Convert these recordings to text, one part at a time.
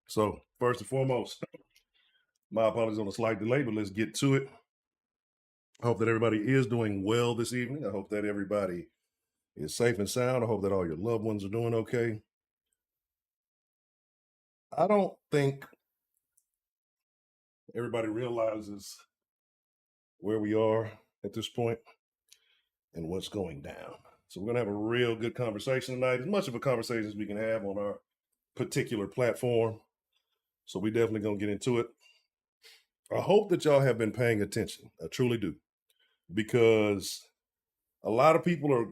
So, first and foremost, my apologies on the slight delay, but let's get to it. I hope that everybody is doing well this evening. I hope that everybody is safe and sound. I hope that all your loved ones are doing okay. I don't think everybody realizes where we are at this point and what's going down. So, we're going to have a real good conversation tonight, as much of a conversation as we can have on our particular platform. So, we definitely going to get into it. I hope that y'all have been paying attention. I truly do. Because a lot of people are,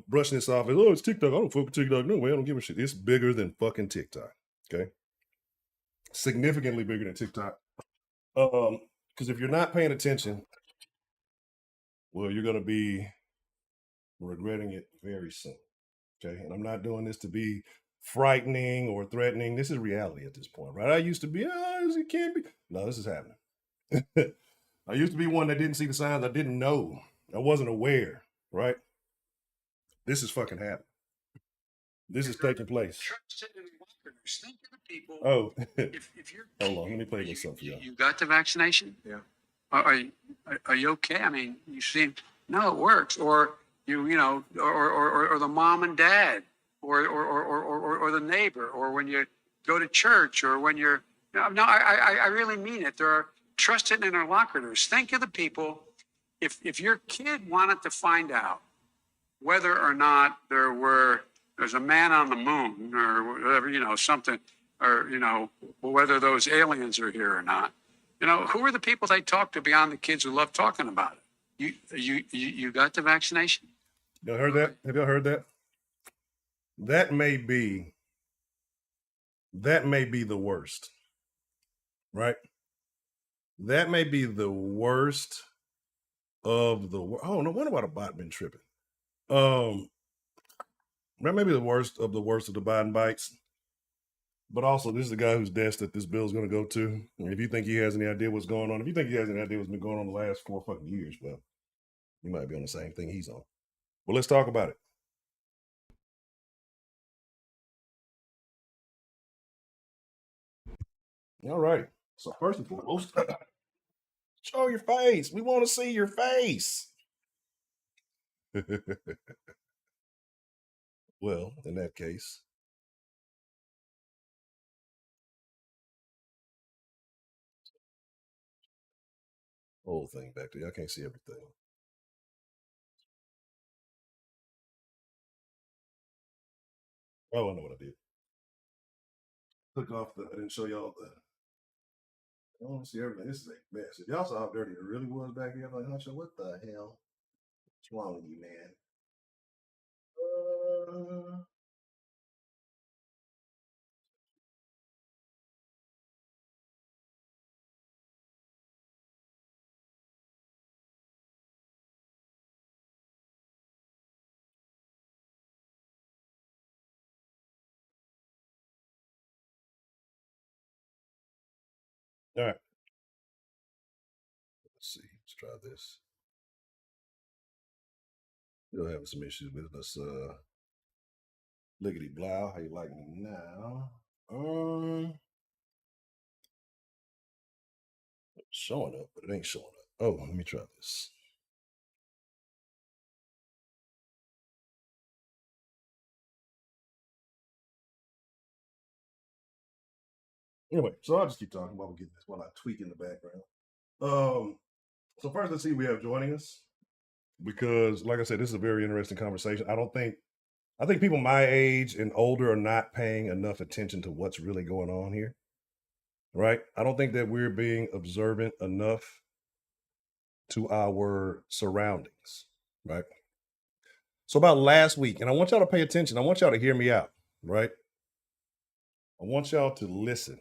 brushing this off as, oh, it's TikTok. I don't fuck with TikTok. No way. I don't give a shit. It's bigger than fucking TikTok. Okay. Significantly bigger than TikTok. Because if you're not paying attention, well, you're going to be regretting it very soon. Okay. And I'm not doing this to be frightening or threatening. This is reality at this point, right? I used to be, it can't be. No, this is happening. I used to be one that didn't see the signs. I didn't know. I wasn't aware, right? This is fucking happening. This is taking place. Oh, If you're hold on. Let me play this up for y'all. you got the vaccination? Yeah. Are you okay? I mean, you seem no, it works. Or or the mom and dad, or the neighbor, or when you go to church, or when you're no, I really mean it. There are trust it in interlocutors. Think of the people. If your kid wanted to find out whether or not there's a man on the moon or whatever, something, or whether those aliens are here or not, who are the people they talk to beyond the kids who love talking about it? You got the vaccination? Y'all heard that? Have y'all heard that? That may be the worst, right? That may be the worst of the. Oh no! What about a bot been tripping? That may be the worst of the Biden bites. But also, this is the guy whose desk that this bill is going to go to. And if you think he has any idea what's going on, if you think he has any idea what's been going on the last 4 fucking years, well, you might be on the same thing he's on. Well, let's talk about it. All right. So first and foremost, show your face. We want to see your face. Well, in that case, whole thing back there. I can't see everything. Oh, I know what I did. Took off I didn't show y'all the. I want to see everything. This is a mess. If y'all saw how dirty it really was back here, I'm like, Huncho, what the hell? What's wrong with you, man? All right. Let's see. Let's try this. Still having some issues with us. Lickety blow. How you like me now? It's showing up, but it ain't showing up. Oh, let me try this. Anyway, so I'll just keep talking while we get this while I tweak in the background. So first, let's see who we have joining us, because, like I said, this is a very interesting conversation. I think people my age and older are not paying enough attention to what's really going on here, right? I don't think that we're being observant enough to our surroundings, right? So about last week, and I want y'all to pay attention. I want y'all to hear me out, right? I want y'all to listen.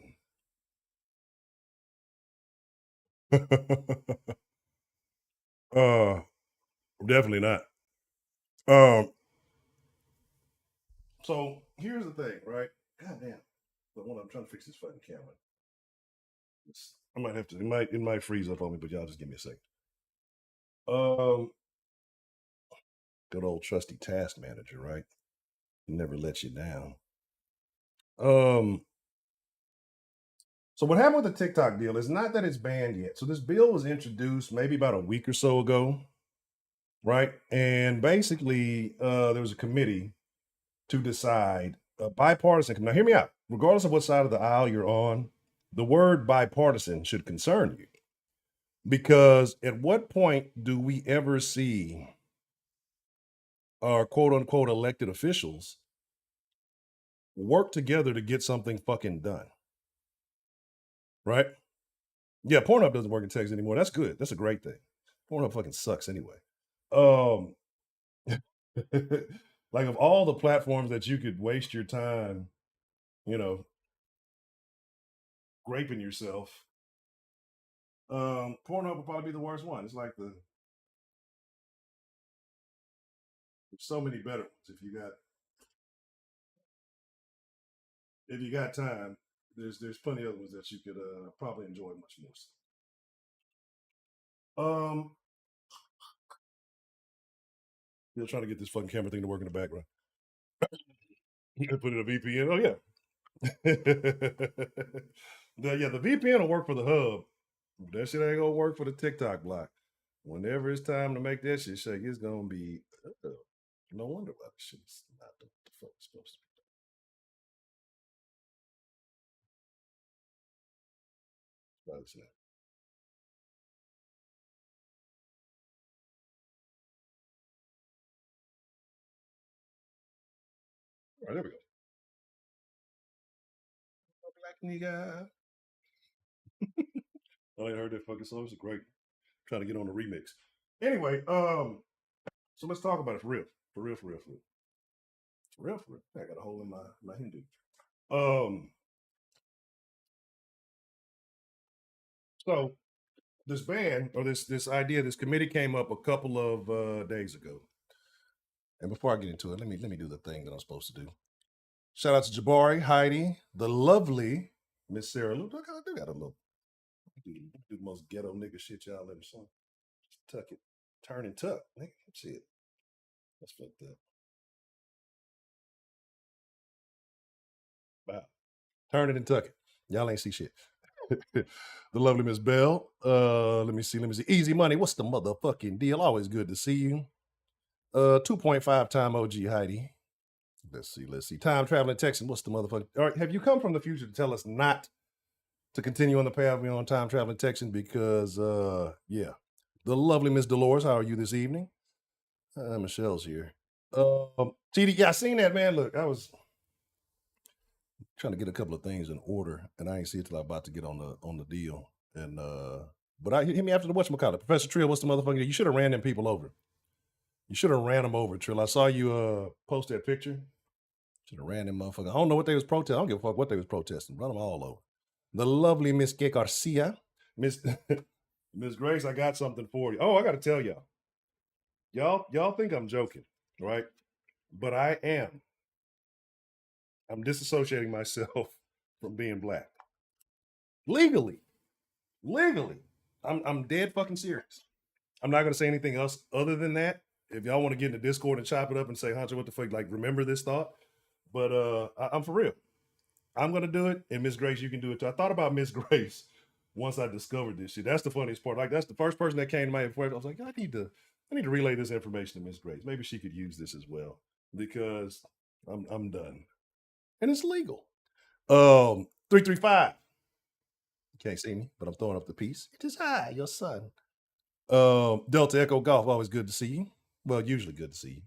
Definitely not. So here's the thing, right? God damn. But when I'm trying to fix this fucking camera, I might have to. It might freeze up on me, but y'all just give me a second. Good old trusty task manager, right? He never lets you down. So what happened with the TikTok deal is not that it's banned yet. So this bill was introduced maybe about a week or so ago, right? And basically, there was a committee to decide bipartisan. Now, hear me out. Regardless of what side of the aisle you're on, the word bipartisan should concern you, because at what point do we ever see our quote unquote elected officials work together to get something fucking done? Right? Yeah, Pornhub doesn't work in Texas anymore. That's good. That's a great thing. Pornhub fucking sucks anyway. Um, like, of all the platforms that you could waste your time, you know, raping yourself, Pornhub would probably be the worst one. It's like there's so many better ones. If you got time, there's plenty of ones that you could probably enjoy much more. Still trying to get this fucking camera thing to work in the background. You can put in a VPN. Oh yeah. The VPN will work for the hub. But that shit ain't gonna work for the TikTok block. Whenever it's time to make that shit shake, it's gonna be no wonder why this shit's not the fuck it's supposed to be. All right, there we go. Black nigga. I ain't heard that fucking song. It's great. Trying to get on the remix. Anyway, so let's talk about it for real. For real. I got a hole in my Hindu. So this ban, or this idea, this committee came up a couple of days ago. And before I get into it, let me do the thing that I'm supposed to do. Shout out to Jabari, Heidi, the lovely Miss Sarah Lou. Look how I do got a little do the most ghetto nigga shit y'all ever saw. Just tuck it, turn and tuck. Nigga, shit. That's fucked up. Wow. Turn it and tuck it. Y'all ain't see shit. The lovely Miss Bell. Let me see. Easy Money. What's the motherfucking deal? Always good to see you. 2.5 time OG Heidi. Let's see. Time traveling Texan. What's the motherfucker? All right, have you come from the future to tell us not to continue on the path we're on, time traveling Texan? Because yeah. The lovely Miss Dolores, how are you this evening? Michelle's here. TD, yeah, I seen that, man. Look, I was trying to get a couple of things in order, and I ain't see it till I'm about to get on the deal. And but hit me after the whatchamacallit. Professor Trill, what's the motherfucker? You should have ran them people over. You should have ran them over, Trill. I saw you post that picture. Should have ran them motherfucker. I don't know what they was protesting. I don't give a fuck what they was protesting. Run them all over. The lovely Miss Gay Garcia. Miss Miss Grace, I got something for you. Oh, I gotta tell y'all. Y'all think I'm joking, right? But I am. I'm disassociating myself from being black. Legally. I'm dead fucking serious. I'm not gonna say anything else other than that. If y'all want to get in the Discord and chop it up and say, Hunter, what the fuck, like, remember this thought. But I'm for real. I'm gonna do it, and Miss Grace, you can do it too. I thought about Miss Grace once I discovered this shit. That's the funniest part. Like, that's the first person that came to my head. I was like, I need to relay this information to Miss Grace. Maybe she could use this as well, because I'm done. And it's legal. 335. You can't see me, but I'm throwing up the piece. It is I, your son. Delta Echo Golf, always good to see you. Well, usually good to see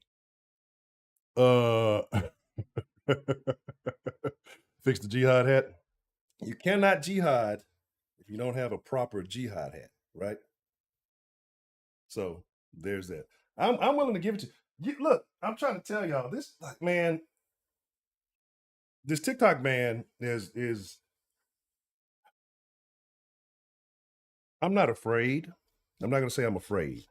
you. Fix the jihad hat. You cannot jihad if you don't have a proper jihad hat, right? So there's that. I'm willing to give it to you. Look, I'm trying to tell y'all this, like, man. This TikTok ban is. I'm not afraid. I'm not going to say I'm afraid,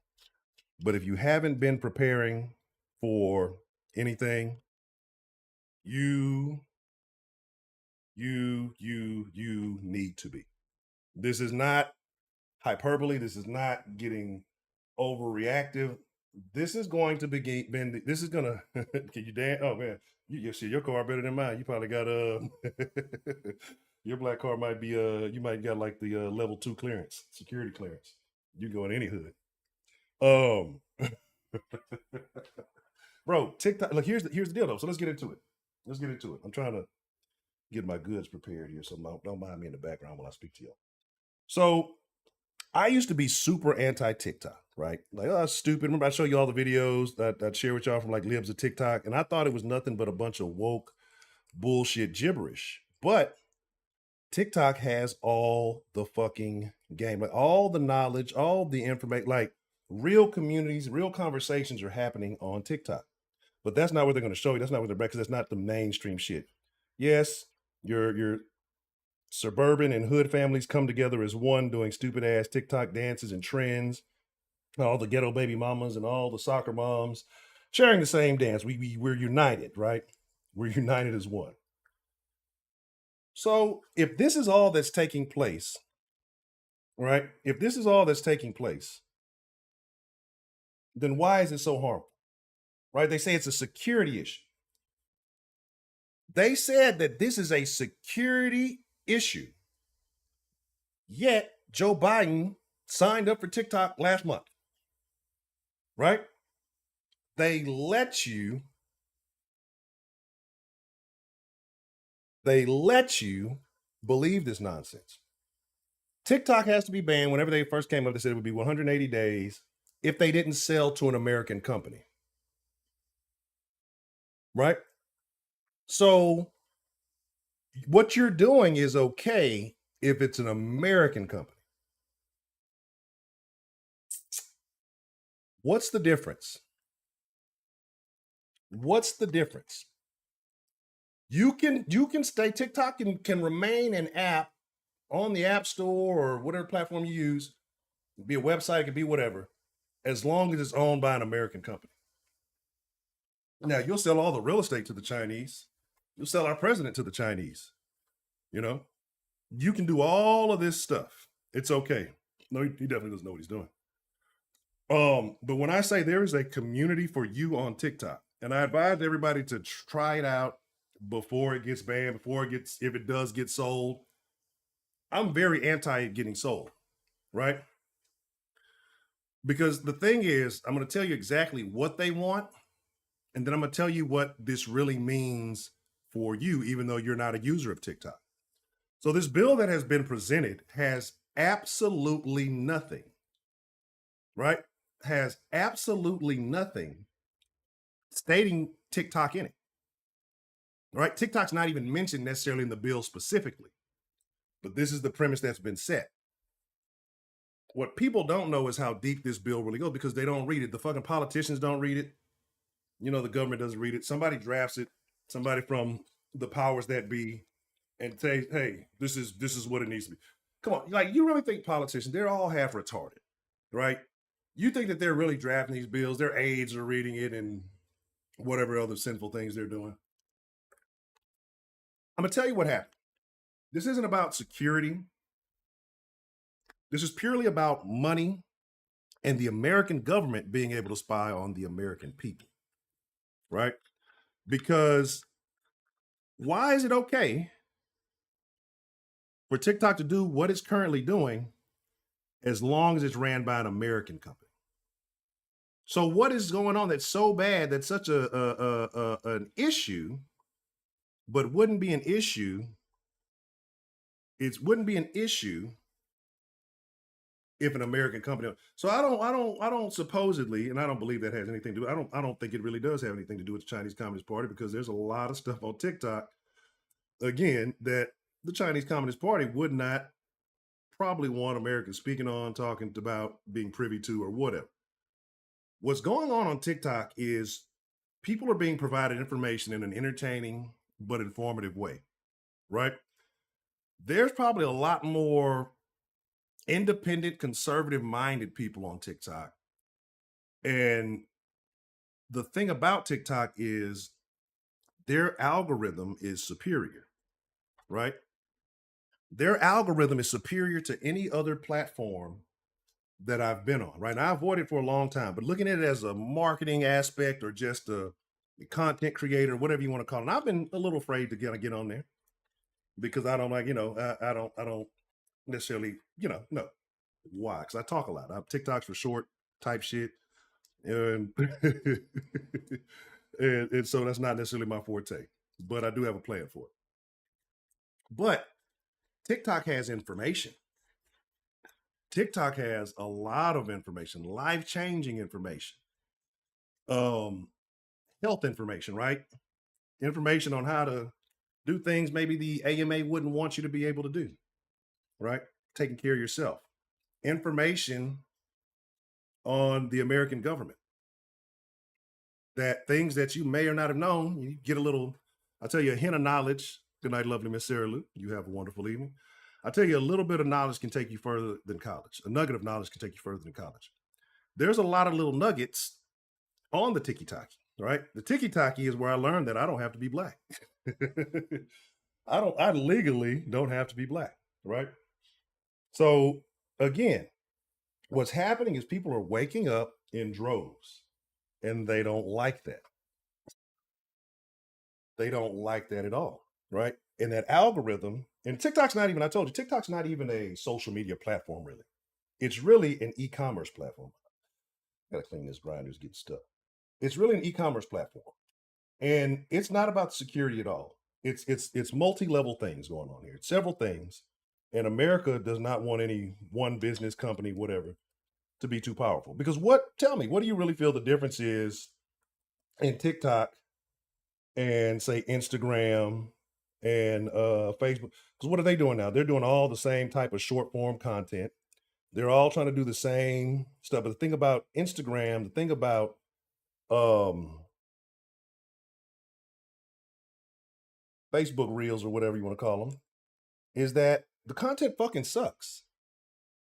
but if you haven't been preparing for anything, you need to be. This is not hyperbole. This is not getting overreactive. this is going to begin. This is gonna. Can you dance? Oh man, you see your car better than mine. You probably got your black car might be you might got like the level 2 clearance, security clearance. You go in any hood. Bro, TikTok. Look, here's the deal though. So let's get into it. Let's get into it. I'm trying to get my goods prepared here, so don't mind me in the background while I speak to you. So I used to be super anti TikTok, right? Like, oh, that's stupid. Remember, I show you all the videos that I'd share with y'all from like Libs of TikTok, and I thought it was nothing but a bunch of woke bullshit gibberish. But TikTok has all the fucking game, like all the knowledge, all the information, like real communities, real conversations are happening on TikTok. But that's not what they're going to show you. That's not what they're because that's not the mainstream shit. Yes, your suburban and hood families come together as one doing stupid ass TikTok dances and trends. All the ghetto baby mamas and all the soccer moms sharing the same dance. We're united, right? We're united as one. So if this is all that's taking place, right? If this is all that's taking place, then why is it so harmful? Right? They say it's a security issue. They said that this is a security issue. Yet Joe Biden signed up for TikTok last month. Right? They let you believe this nonsense. TikTok has to be banned. Whenever they first came up, they said it would be 180 days if they didn't sell to an American company. Right? So what you're doing is okay if it's an American company. What's the difference? What's the difference? You can stay TikTok can remain an app on the App Store or whatever platform you use. It could be a website, it could be whatever, as long as it's owned by an American company. Now, you'll sell all the real estate to the Chinese. You'll sell our president to the Chinese. You know, you can do all of this stuff. It's okay. No, he definitely doesn't know what he's doing. But when I say there is a community for you on TikTok, and I advise everybody to try it out before it gets banned, if it does get sold. I'm very anti it getting sold, right? Because the thing is, I'm going to tell you exactly what they want, and then I'm going to tell you what this really means for you, even though you're not a user of TikTok. So this bill that has been presented has absolutely nothing, right? Has absolutely nothing stating TikTok in it, right? TikTok's not even mentioned necessarily in the bill specifically, but this is the premise that's been set. What people don't know is how deep this bill really goes because they don't read it. The fucking politicians don't read it. You know, the government doesn't read it. Somebody drafts it, somebody from the powers that be, and say, hey, this is what it needs to be. Come on, like, you really think politicians, they're all half retarded, right? You think that they're really drafting these bills, their aides are reading it and whatever other sinful things they're doing. I'm gonna tell you what happened. This isn't about security. This is purely about money and the American government being able to spy on the American people, right? Because why is it okay for TikTok to do what it's currently doing as long as it's ran by an American company? So what is going on that's so bad, that's such an issue, but wouldn't be an issue? It wouldn't be an issue if an American company. So I don't supposedly, and I don't believe that has anything to do. I don't think it really does have anything to do with the Chinese Communist Party, because there's a lot of stuff on TikTok, again, that the Chinese Communist Party would not probably want Americans speaking on, talking about, being privy to, or whatever. What's going on TikTok is people are being provided information in an entertaining but informative way, right? There's probably a lot more independent, conservative-minded people on TikTok. And the thing about TikTok is their algorithm is superior, right? Their algorithm is superior to any other platform that I've been on, right? And I avoided it for a long time, but looking at it as a marketing aspect or just a content creator, whatever you want to call it, and I've been a little afraid to get on there because I don't like, I don't necessarily, no. Why? Because I talk a lot. I'm TikToks for short type shit. And, and so that's not necessarily my forte, but I do have a plan for it. But TikTok has information. TikTok has a lot of information, life-changing information, health information, right? Information on how to do things maybe the AMA wouldn't want you to be able to do, right? Taking care of yourself. Information on the American government, that things that you may or not have known, you get a little, I'll tell you a hint of knowledge. Good night, lovely Miss Sarah Lou. You have a wonderful evening. I'll tell you a little bit of knowledge can take you further than college. A nugget of knowledge can take you further than college. There's a lot of little nuggets on the TikTok, right? The TikTok is where I learned that I don't have to be black. I legally don't have to be black, right? So again, what's happening is people are waking up in droves and they don't like that. They don't like that at all, right? And that algorithm, and TikTok's not even, I told you, TikTok's not even a social media platform, really. It's really an e-commerce platform. Gotta clean this grinder's getting stuck. It's really an e-commerce platform. And it's not about security at all. It's multi-level things going on here. It's several things. And America does not want any one business company, whatever, to be too powerful. Because tell me, what do you really feel the difference is in TikTok and say Instagram and Facebook? Because what are they doing now? They're doing all the same type of short form content. They're all trying to do the same stuff. But the thing about Instagram, the thing about Facebook Reels or whatever you want to call them, is that the content fucking sucks.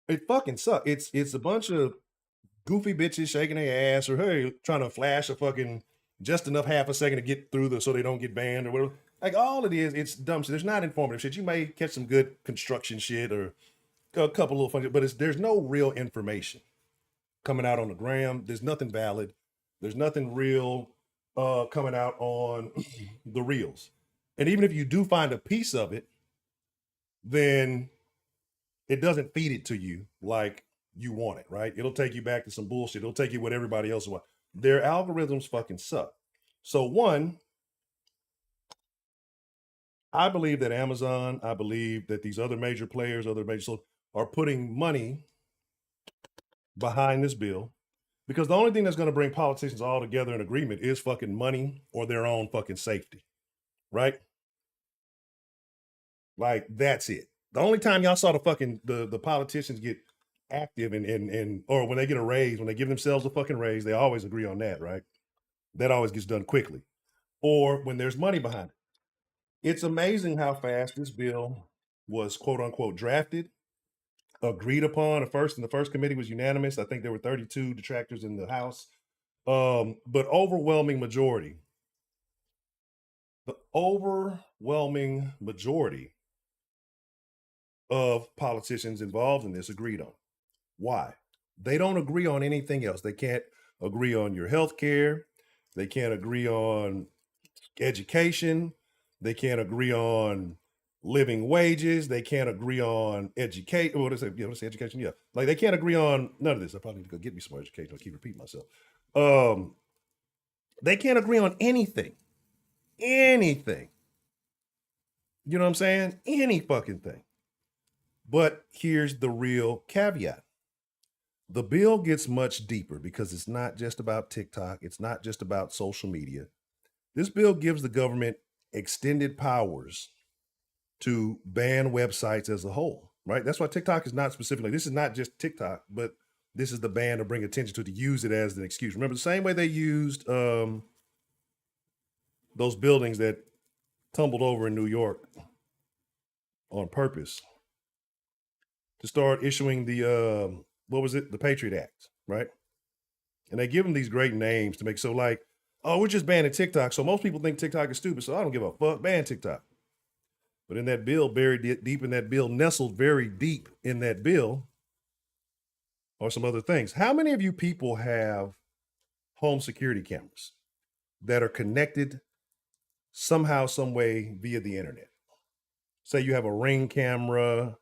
It fucking sucks. It's a bunch of goofy bitches shaking their ass or hey, trying to flash a fucking just enough half a second to get through so they don't get banned or whatever. Like all it is, it's dumb shit. There's not informative shit. You may catch some good construction shit or a couple little fun, but there's no real information coming out on the gram. There's nothing valid. There's nothing real coming out on the reels. And even if you do find a piece of it, then it doesn't feed it to you like you want it, right? It'll take you back to some bullshit. It'll take you what everybody else wants. Their algorithms fucking suck. So one, I believe that Amazon, I believe that these other major players, are putting money behind this bill because the only thing that's going to bring politicians all together in agreement is fucking money or their own fucking safety, right? Like that's it. The only time y'all saw the politicians get active and or when they get a raise, when they give themselves a fucking raise, they always agree on that, right? That always gets done quickly. Or when there's money behind it. It's amazing how fast this bill was quote unquote drafted, agreed upon. The first committee was unanimous. I think there were 32 detractors in the House. But overwhelming majority. The overwhelming majority of politicians involved in this agreed on. Why? They don't agree on anything else. They can't agree on your health care. They can't agree on education. They can't agree on living wages. They can't agree on education. What is it? Yeah, let's say education. Yeah. Like they can't agree on none of this. I probably need to go get me some more education. I keep repeating myself. They can't agree on anything. Anything. You know what I'm saying? Any fucking thing. But here's the real caveat. The bill gets much deeper because it's not just about TikTok. It's not just about social media. This bill gives the government extended powers to ban websites as a whole, right? That's why TikTok is not specifically, this is not just TikTok, but this is the ban to bring attention to use it as an excuse. Remember the same way they used those buildings that tumbled over in New York on purpose to start issuing the, what was it? The Patriot Act, right? And they give them these great names to make so like, oh, we're just banning TikTok. So most people think TikTok is stupid. So I don't give a fuck, ban TikTok. But in that bill, buried deep in that bill, nestled very deep in that bill, or some other things. How many of you people have home security cameras that are connected somehow, some way via the internet? Say you have a Ring camera,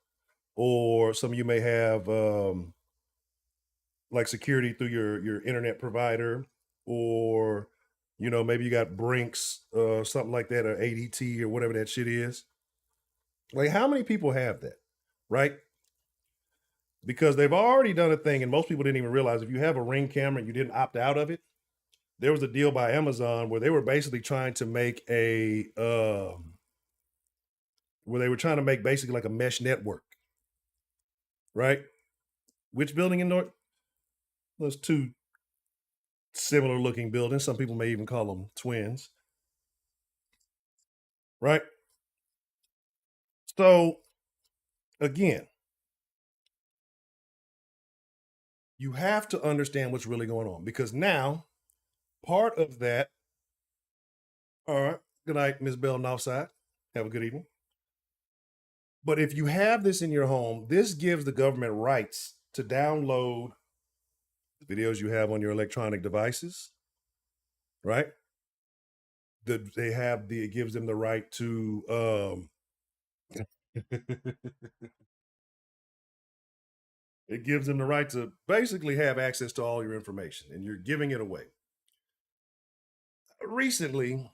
or some of you may have like security through your internet provider, or maybe you got Brinks, something like that, or ADT or whatever that shit is. Like, how many people have that, right? Because they've already done a thing, and most people didn't even realize if you have a Ring camera and you didn't opt out of it, there was a deal by Amazon where they were basically trying to make basically like a mesh network, right? Which building in North? Those two similar looking buildings. Some people may even call them twins, right? So again, you have to understand what's really going on, because now part of that. All right. Good night, Ms. Bell Northside. Have a good evening. But if you have this in your home, this gives the government rights to download the videos you have on your electronic devices, right? It gives them the right to it gives them the right to basically have access to all your information, and you're giving it away. Recently,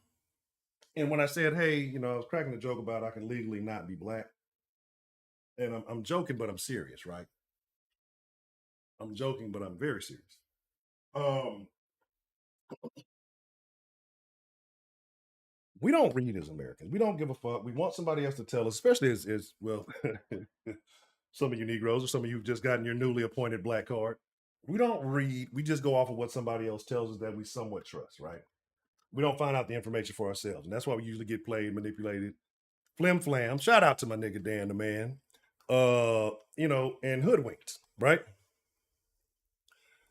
and when I said, hey, I was cracking a joke about I can legally not be black, and I'm joking, but I'm serious, right? I'm joking, but I'm very serious. Um, we don't read as Americans. We don't give a fuck. We want somebody else to tell us, especially as well, some of you Negroes or some of you who've just gotten your newly appointed black card. We don't read. We just go off of what somebody else tells us that we somewhat trust, right? We don't find out the information for ourselves. And that's why we usually get played, manipulated, flim flam. Shout out to my nigga Dan the man. And hoodwinked, right?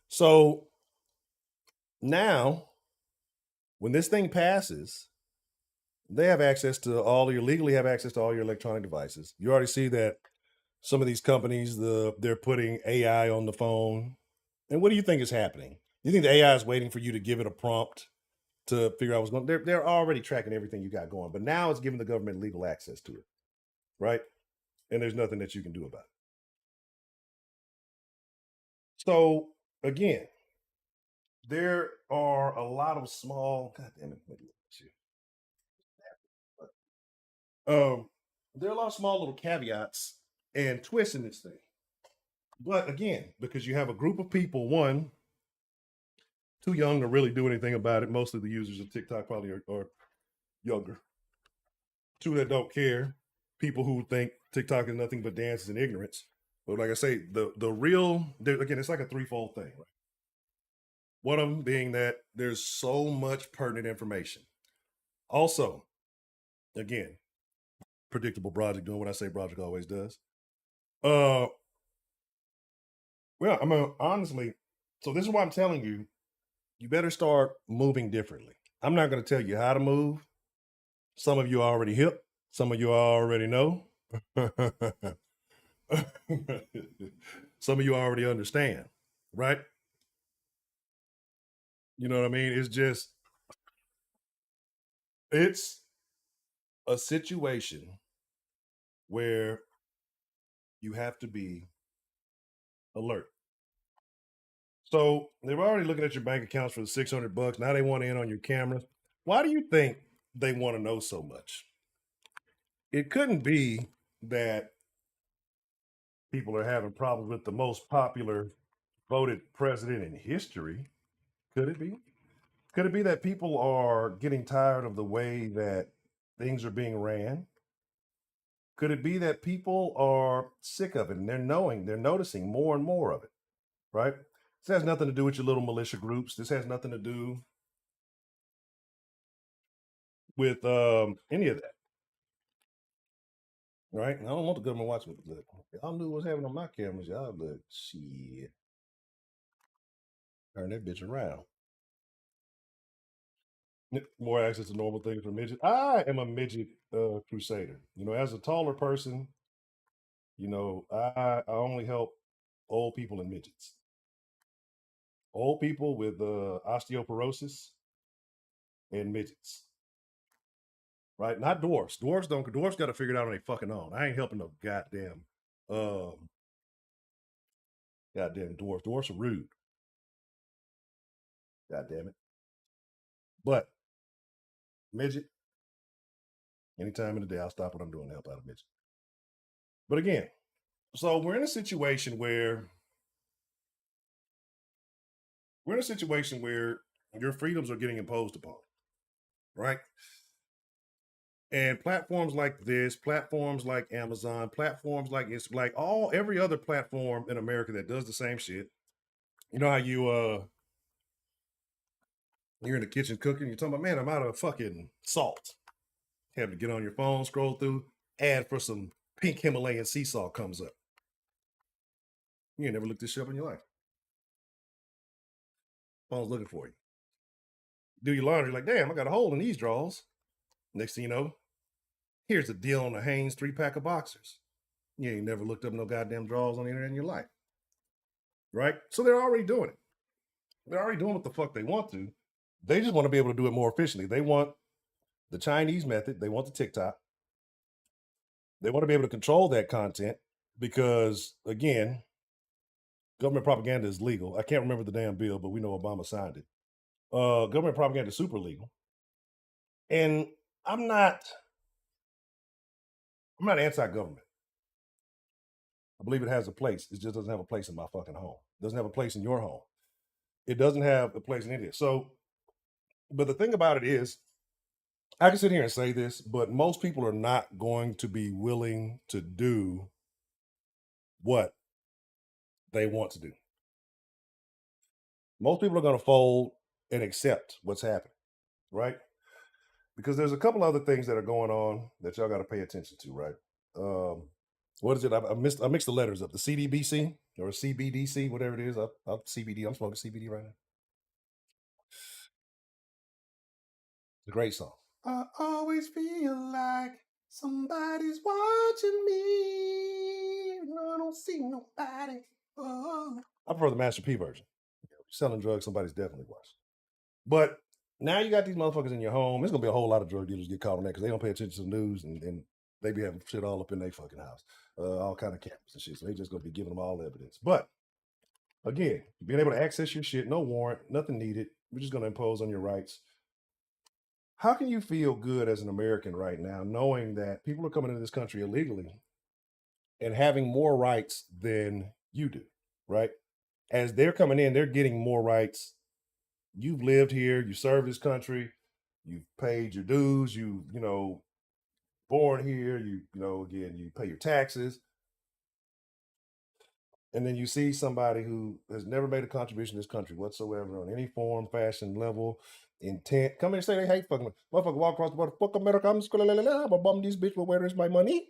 So now when this thing passes, they have access to legally have access to all your electronic devices. You already see that some of these companies, they're putting AI on the phone. And what do you think is happening? You think the AI is waiting for you to give it a prompt to figure out what's going on? They're already tracking everything you got going, but now it's giving the government legal access to it, right? And there's nothing that you can do about it. So again, there are a lot of small, God damn it, there are a lot of small little caveats and twists in this thing. But again, because you have a group of people, one, too young to really do anything about it. Most of the users of TikTok probably are younger. Two, that don't care. People who think TikTok is nothing but dances and ignorance. But like I say, the real, again, it's like a threefold thing, right? One of them being that there's so much pertinent information. Also, again, predictable Broderick doing what I say Broderick always does. Well, I mean, honestly, so this is why I'm telling you, you better start moving differently. I'm not going to tell you how to move. Some of you are already hip. Some of you already know. Some of you already understand, right? You know what I mean? It's a situation where you have to be alert. So they're already looking at your bank accounts for the $600. Now they want in on your cameras. Why do you think they want to know so much? It couldn't be that people are having problems with the most popular voted president in history. Could it be? Could it be that people are getting tired of the way that things are being ran? Could it be that people are sick of it and they're noticing more and more of it, right? This has nothing to do with your little militia groups. This has nothing to do with any of that, right? I don't want the government watching me. Look, if y'all knew what's happening on my cameras, y'all look, shit, turn that bitch around. More access to normal things for midgets. I am a midget crusader. As a taller person, I only help old people and midgets. old people with osteoporosis and midgets. Right? Not dwarfs. Dwarfs got to figure it out on their fucking own. I ain't helping no um goddamn dwarfs. Dwarfs are rude. God damn it. But midget, anytime in the day, I'll stop what I'm doing to help out a midget. But again, so we're in a situation where your freedoms are getting imposed upon, right? And platforms like this, platforms like Amazon, platforms like it's like every other platform in America that does the same shit. You know how you're in the kitchen cooking, you're talking about, man, I'm out of fucking salt. You have to get on your phone, scroll through, ad for some pink Himalayan sea salt comes up. You ain't never looked this shit up in your life. Phone's looking for you. Do your laundry, like, damn, I got a hole in these drawers. Next thing you know, here's a deal on the Hanes 3-pack of boxers. You ain't never looked up no goddamn drawers on the internet in your life. Right? So they're already doing it. They're already doing what the fuck they want to. They just want to be able to do it more efficiently. They want the Chinese method. They want the TikTok. They want to be able to control that content because, again, government propaganda is legal. I can't remember the damn bill, but we know Obama signed it. Government propaganda is super legal. And I'm not anti-government. I believe it has a place. It just doesn't have a place in my fucking home. It doesn't have a place in your home. It doesn't have a place in India. So, but the thing about it is, I can sit here and say this, but most people are not going to be willing to do what they want to do. Most people are going to fold and accept what's happening, right? Because there's a couple other things that are going on that y'all got to pay attention to, right? What is it? I mixed the letters up. The CDBC or CBDC, whatever it is. I'm CBD. I'm smoking CBD right now. It's a great song. I always feel like somebody's watching me. No, I don't see nobody. Oh. I prefer the Master P version. Selling drugs, somebody's definitely watching. But now you got these motherfuckers in your home. There's gonna be a whole lot of drug dealers get caught on that because they don't pay attention to the news and they be having shit all up in their fucking house, all kind of cameras and shit. So they just gonna be giving them all evidence. But again, being able to access your shit, no warrant, nothing needed. We're just gonna impose on your rights. How can you feel good as an American right now, knowing that people are coming into this country illegally and having more rights than you do, right? As they're coming in, they're getting more rights. You've lived here, you serve this country, you've paid your dues, born here, again, you pay your taxes. And then you see somebody who has never made a contribution to this country whatsoever on any form, fashion, level, intent. Come here and say they hate fucking motherfucker walk across the border, fuck America, I'm just gonna bum this bitch, but where is my money?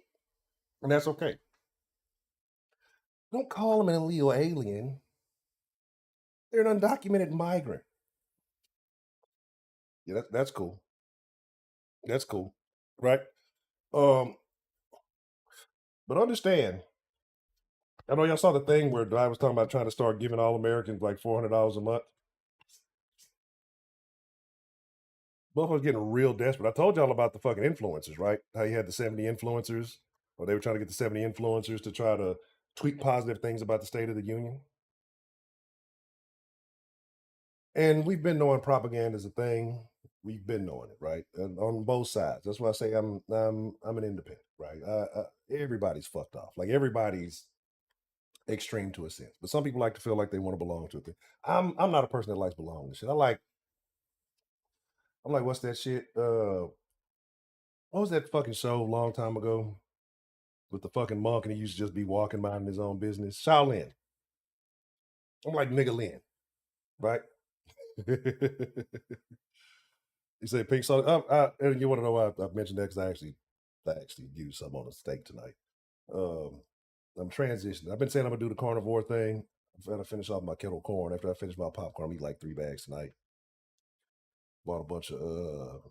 And that's okay. Don't call them an illegal alien. They're an undocumented migrant. Yeah, that's cool. That's cool. Right? But understand, I know y'all saw the thing where I was talking about trying to start giving all Americans like $400 a month. Motherfuckers getting real desperate. I told y'all about the fucking influencers, right? How you had the 70 influencers, or they were trying to get the 70 influencers to try to tweet positive things about the State of the Union. And we've been knowing propaganda is a thing. We've been knowing it, right? And on both sides. That's why I say I'm an independent, right? Everybody's fucked off. Like everybody's extreme to a sense. But some people like to feel like they want to belong to a thing. I'm not a person that likes belonging to shit. I'm like, what's that shit? What was that fucking show a long time ago with the fucking monk and he used to just be walking minding his own business? Shaolin. I'm like nigga Lin, right? You say pink soda. And you want to know why I've mentioned that? Because I actually used some on a steak tonight. I'm transitioning. I've been saying I'm gonna do the carnivore thing. I'm gonna finish off my kettle corn. After I finish my popcorn, I'm eat like 3 bags tonight. Bought a bunch of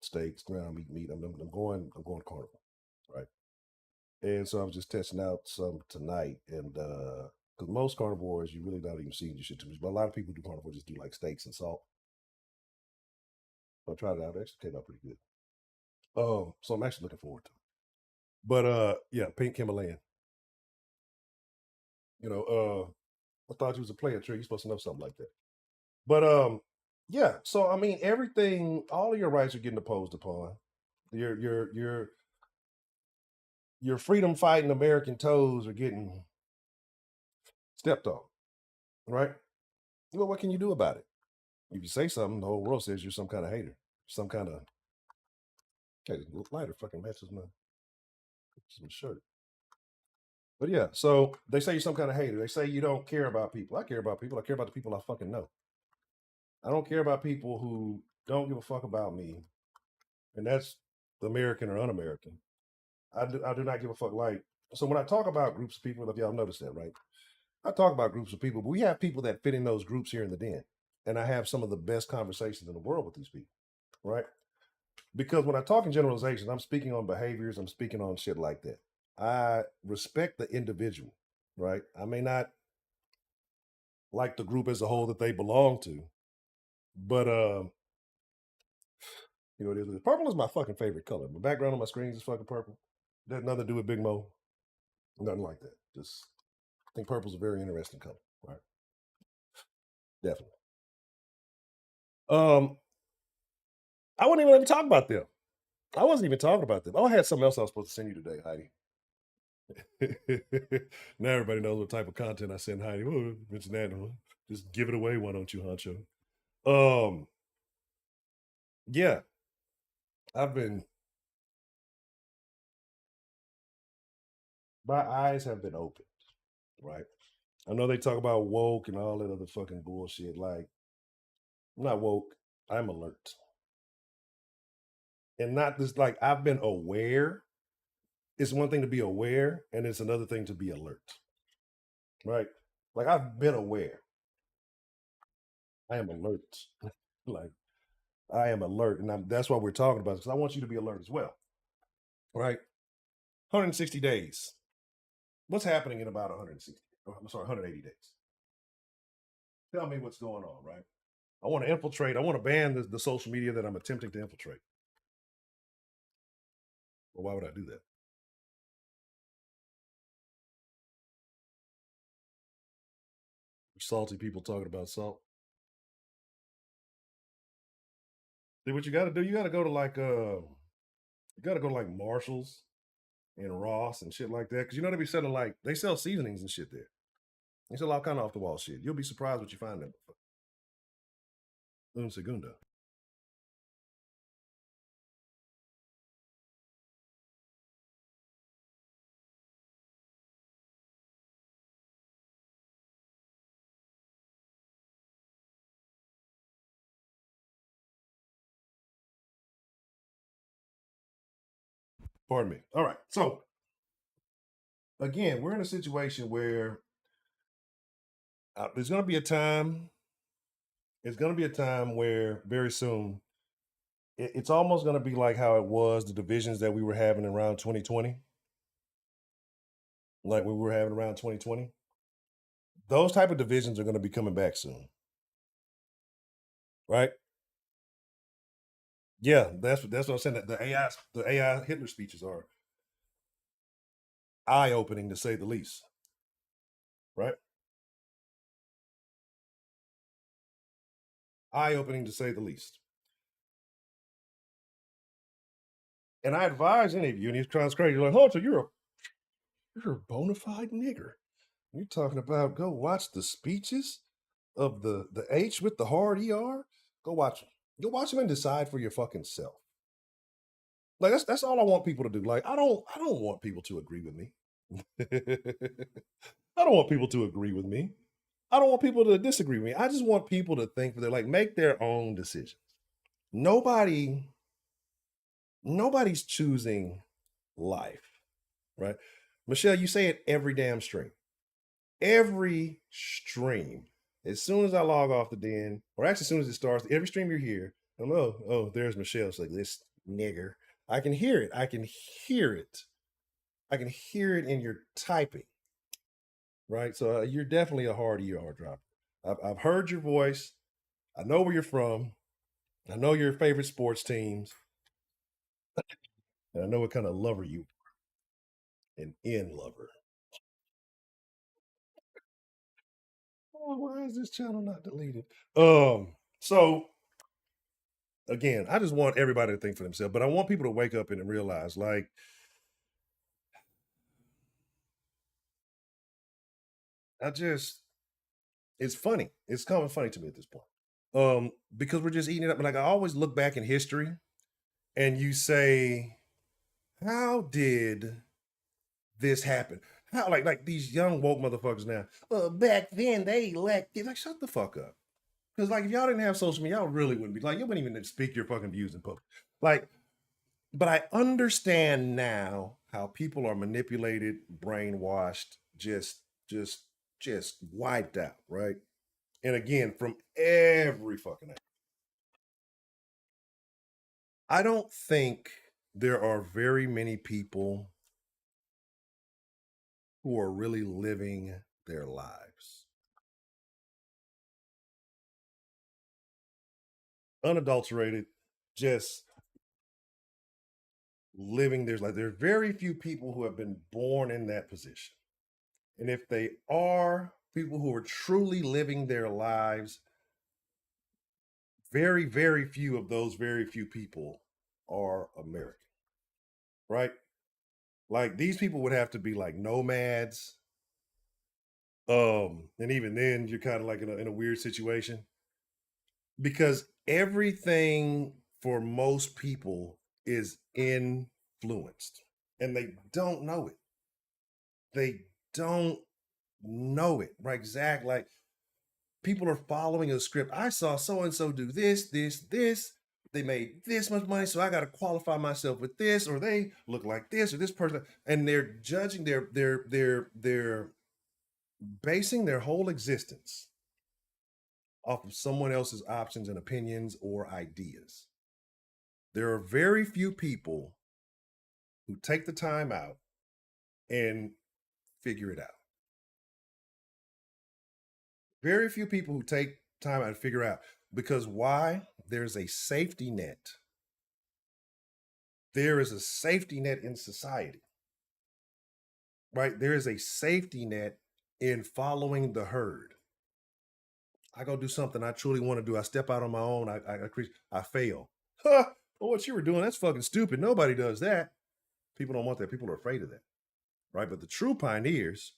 steaks, ground meat. I'm going carnivore, right? And so I was just testing out some tonight, and Because most carnivores, you really not even seeing this shit too much. But a lot of people do carnivore just do like steaks and salt. I tried it out. It actually came out pretty good. So I'm actually looking forward to it. But yeah, pink Himalayan. You know, I thought you was a player, Trey. You're supposed to know something like that. But yeah. So I mean, everything, all of your rights are getting opposed upon. Your freedom fighting American toes are getting stepped on, right? Well, what can you do about it? If you say something, the whole world says you're some kind of hater, some kind of. Okay, lighter fucking matches my shirt. But yeah, so they say you're some kind of hater. They say you don't care about people. I care about people. I care about the people I fucking know. I don't care about people who don't give a fuck about me, and that's American or un-American. I do not give a fuck. Like, so when I talk about groups of people, if y'all notice that, right? I talk about groups of people, but we have people that fit in those groups here in the den, and I have some of the best conversations in the world with these people, right? Because when I talk in generalizations, I'm speaking on behaviors, I'm speaking on shit like that. I respect the individual, right? I may not like the group as a whole that they belong to, but you know, it is. Purple is my fucking favorite color. The background on my screens is fucking purple. That nothing to do with Big Mo. Nothing like that. Just I think purple's a very interesting color, right? Definitely. I wouldn't even let me talk about them. I wasn't even talking about them. Oh, I had something else I was supposed to send you today, Heidi. Now everybody knows what type of content I send Heidi. Oh, mention that one. Just give it away, why don't you, Honcho? Yeah, I've been. My eyes have been opened, right? I know they talk about woke and all that other fucking bullshit. Like, I'm not woke. I'm alert, and not just like I've been aware. It's one thing to be aware, and it's another thing to be alert, right? Like I've been aware. I am alert. Like I am alert, and that's why we're talking about it, because I want you to be alert as well, right? 160 days. What's happening in about 160? I'm sorry, 180 days. Tell me what's going on, right? I want to infiltrate. I want to ban the social media that I'm attempting to infiltrate. Well, why would I do that? Salty people talking about salt. See what you got to do. You got to go to like you got to go to like Marshalls and Ross and shit like that, because you know they be selling like they sell seasonings and shit there. They sell all kind of off the wall shit. You'll be surprised what you find there. Un segundo. Pardon me. All right. So again, we're in a situation where there's going to be a time. It's going to be a time where very soon it's almost going to be like how it was the divisions that we were having around 2020, like we were having around 2020. Those type of divisions are going to be coming back soon, right? Yeah, that's what I'm saying. That the AI Hitler speeches are eye opening to say the least, right? Eye opening to say the least. And I advise any of you, and he's trying to crazy, you're like, Hunter, you're a bona fide nigger. You're talking about go watch the speeches of the H with the hard ER. Go watch them. Go watch them and decide for your fucking self. Like that's all I want people to do. Like I don't want people to agree with me. I don't want people to agree with me. I don't want people to disagree with me. I just want people to think for their like make their own decisions. Nobody's choosing life, right? Michelle, you say it every damn stream. Every stream. As soon as I log off the den, or actually as soon as it starts, every stream you're here, I'm oh, there's Michelle. It's like this nigger. I can hear it. I can hear it. I can hear it in your typing. right? So you're definitely a hard ER dropper. I've heard your voice. I know where you're from. I know your favorite sports teams. And I know what kind of lover you are, an in lover. Oh, why is this channel not deleted? So again, I just want everybody to think for themselves, but I want people to wake up and realize, like, it's funny. It's kind of funny to me at this point. Because we're just eating it up. Like I always look back in history and you say, how did this happen? How like these young woke motherfuckers now? Well, back then they elected. Like, shut the fuck up. Because like if y'all didn't have social media, y'all really wouldn't be like, you wouldn't even speak your fucking views in public. Like, but I understand now how people are manipulated, brainwashed, just just wiped out, right? And again, from every fucking angle. I don't think there are very many people who are really living their lives. Unadulterated, just living their life. There are very few people who have been born in that position. And if they are people who are truly living their lives, very, very few of those very few people are American, right? Like these people would have to be like nomads. And even then, you're kind of like in a weird situation because everything for most people is influenced and they don't know it. They don't know it, right? Exactly. Like people are following a script. I saw so and so do this, this, this. They made this much money, so I got to qualify myself with this, or they look like this, or this person, and they're judging. They're basing their whole existence off of someone else's options and opinions or ideas. There are very few people who take the time out and figure it out. Very few people who take time out to figure out because why? There's a safety net. There is a safety net in society, right? There is a safety net in following the herd. I go do something I truly want to do. I step out on my own. I fail. Huh? Well, what you were doing, that's fucking stupid. Nobody does that. People don't want that. People are afraid of that, right? But the true pioneers,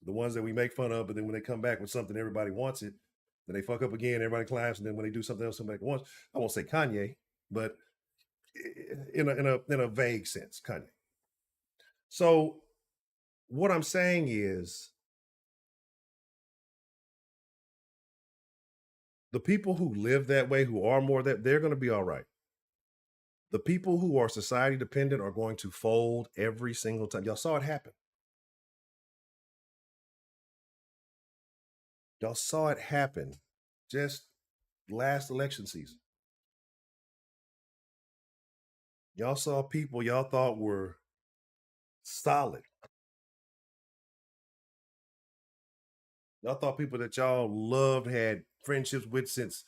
the ones that we make fun of, but then when they come back with something, everybody wants it. Then they fuck up again, everybody claps, and then when they do something else, somebody wants. I won't say Kanye, but in a vague sense, Kanye. So what I'm saying is the people who live that way, who are more that, they're going to be all right. The people who are society dependent are going to fold every single time. Y'all saw it happen. Y'all saw it happen just last election season. Y'all saw people y'all thought were solid. Y'all thought people that y'all loved, had friendships with since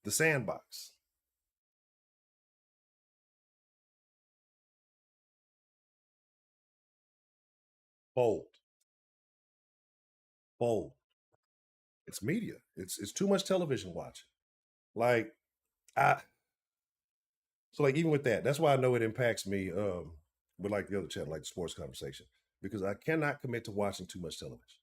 the sandbox. Fold. Fold. It's media. It's too much television watching. Like I so like even with that, that's why I know it impacts me with like the other channel, like the sports conversation, because I cannot commit to watching too much television.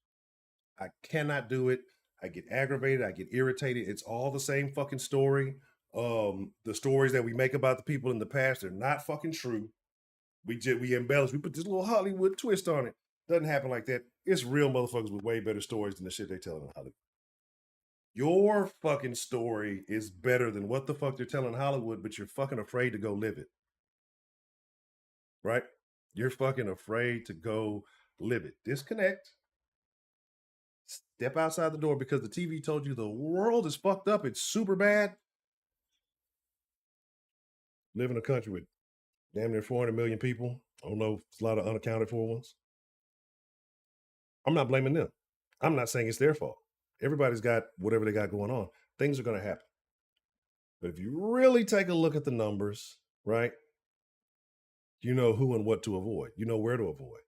I cannot do it. I get aggravated. I get irritated. It's all the same fucking story. The stories that we make about the people in the past, they're not fucking true. We embellish. We put this little Hollywood twist on it. Doesn't happen like that. It's real motherfuckers with way better stories than the shit they tell in Hollywood. Your fucking story is better than what the fuck they're telling Hollywood, but you're fucking afraid to go live it. Right? You're fucking afraid to go live it. Disconnect. Step outside the door because the TV told you the world is fucked up. It's super bad. Live in a country with damn near 400 million people. I don't know, it's a lot of unaccounted for ones. I'm not blaming them. I'm not saying it's their fault. Everybody's got whatever they got going on. Things are going to happen. But if you really take a look at the numbers, right, you know who and what to avoid. You know where to avoid.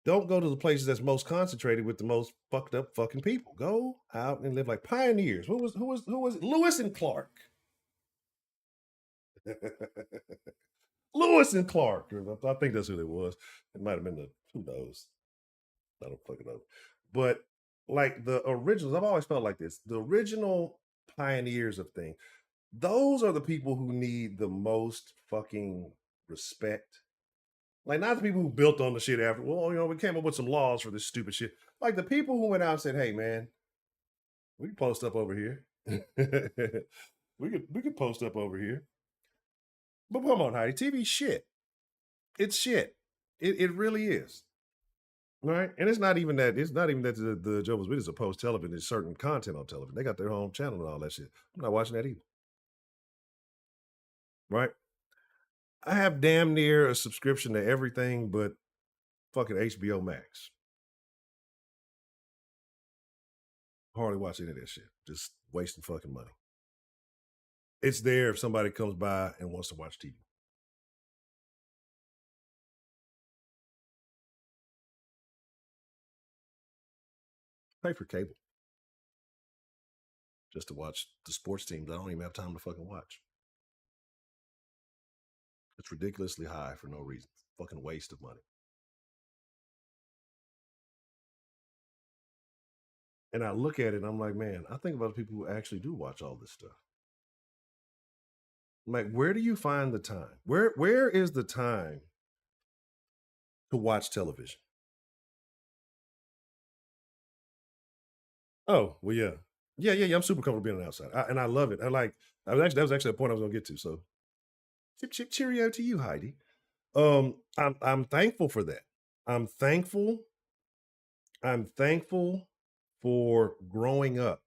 Don't go to the places that's most concentrated with the most fucked up fucking people. Go out and live like pioneers. Who was it? Lewis and Clark. Lewis and Clark. I think that's who it was. It might have been who knows. I don't fucking know. But like the originals, I've always felt like this. The original pioneers of things, those are the people who need the most fucking respect. Like not the people who built on the shit after. Well, we came up with some laws for this stupid shit. Like the people who went out and said, "Hey, man, we can post up over here. we could post up over here." But come on, Heidi, TV shit. It's shit. It really is. Right? And it's not even that. It's not even that the Jehovah's Witnesses oppose television. There's certain content on television. They got their own channel and all that shit. I'm not watching that either. Right? I have damn near a subscription to everything but fucking HBO Max. Hardly watch any of that shit. Just wasting fucking money. It's there if somebody comes by and wants to watch TV. Pay for cable. Just to watch the sports teams I don't even have time to fucking watch. It's ridiculously high for no reason. Fucking waste of money. And I look at it and I'm like, man, I think about the people who actually do watch all this stuff. Like, where do you find the time? Where is the time to watch television? Oh, well, yeah. Yeah. I'm super comfortable being an outsider. And I love it. That was actually a point I was gonna get to. So cheerio to you, Heidi. I'm thankful for that. I'm thankful. I'm thankful for growing up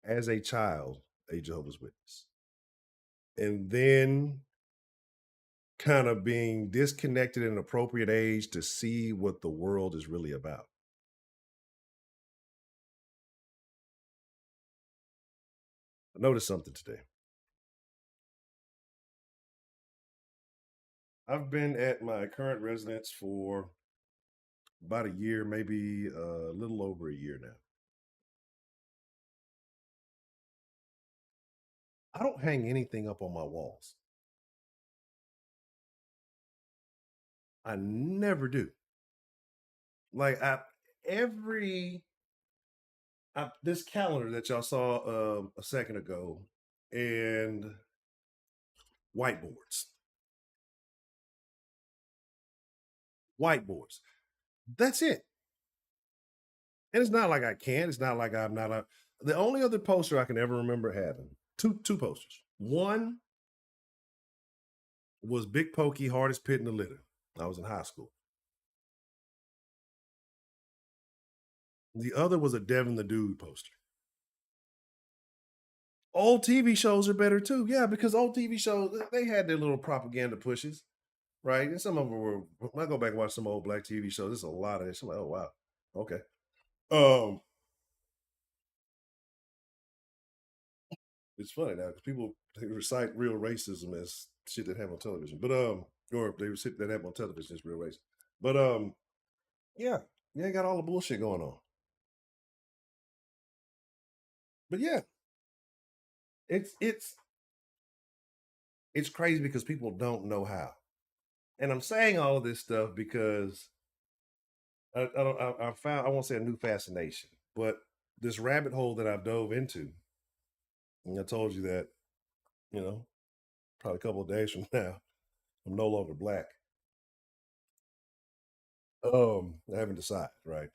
as a child, a Jehovah's Witness. And then kind of being disconnected at an appropriate age to see what the world is really about. I noticed something today. I've been at my current residence for about a year, maybe a little over a year now. I don't hang anything up on my walls. I never do. Like every this calendar that y'all saw a second ago and whiteboards. Whiteboards. That's it. And it's not like I can't. It's not like I'm not a. The only other poster I can ever remember having two posters. One was Big Pokey, hardest pit in the litter. I was in high school. The other was a Devin the Dude poster. Old TV shows are better too. Yeah, because old TV shows, they had their little propaganda pushes, right? And some of them were, when I go back and watch some old black TV shows, there's a lot of this. I'm like, oh, wow. Okay. It's funny now because people they recite real racism as shit that happen on television, but or they recite that happen on television as real racism. But yeah, you ain't got all the bullshit going on. But yeah, it's it's it's crazy because people don't know how. And I'm saying all of this stuff because I found I won't say a new fascination, but this rabbit hole that I've dove into. And I told you that, probably a couple of days from now, I'm no longer black. I haven't decided, right?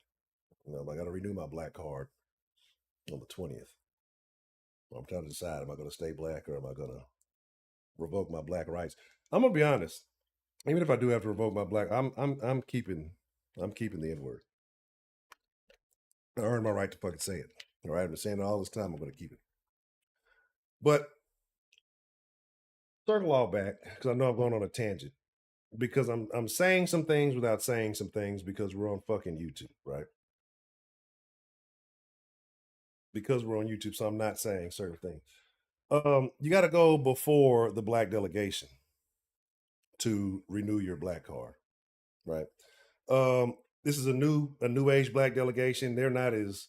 I got to renew my black card on the 20th. I'm trying to decide: am I going to stay black or am I going to revoke my black rights? I'm gonna be honest. Even if I do have to revoke my black, I'm keeping the N word. I earned my right to fucking say it. All right, I've been saying it all this time. I'm going to keep it. But circle all back because I know I'm going on a tangent because I'm saying some things without saying some things because we're on fucking YouTube, right? because we're on YouTube, so I'm not saying certain things. You got to go before the black delegation to renew your black card, right? This is a new age black delegation. They're not as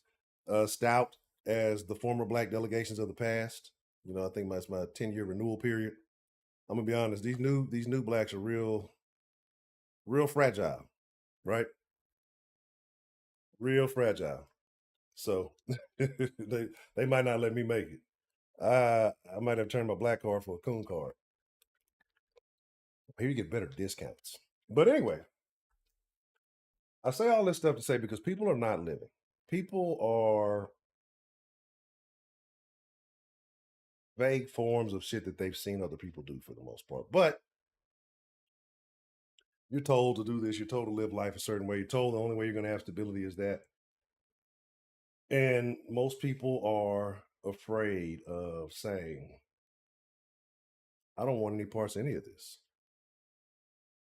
stout as the former black delegations of the past. You know, I think that's my 10-year renewal period. I'm gonna be honest, these new blacks are real fragile, right? Real fragile. So they might not let me make it. I might have turned my black card for a coon card. Here you get better discounts. But anyway, I say all this stuff to say because people are not living. People are vague forms of shit that they've seen other people do for the most part. But you're told to do this, you're told to live life a certain way, you're told the only way you're going to have stability is that. And most people are afraid of saying, I don't want any parts of any of this.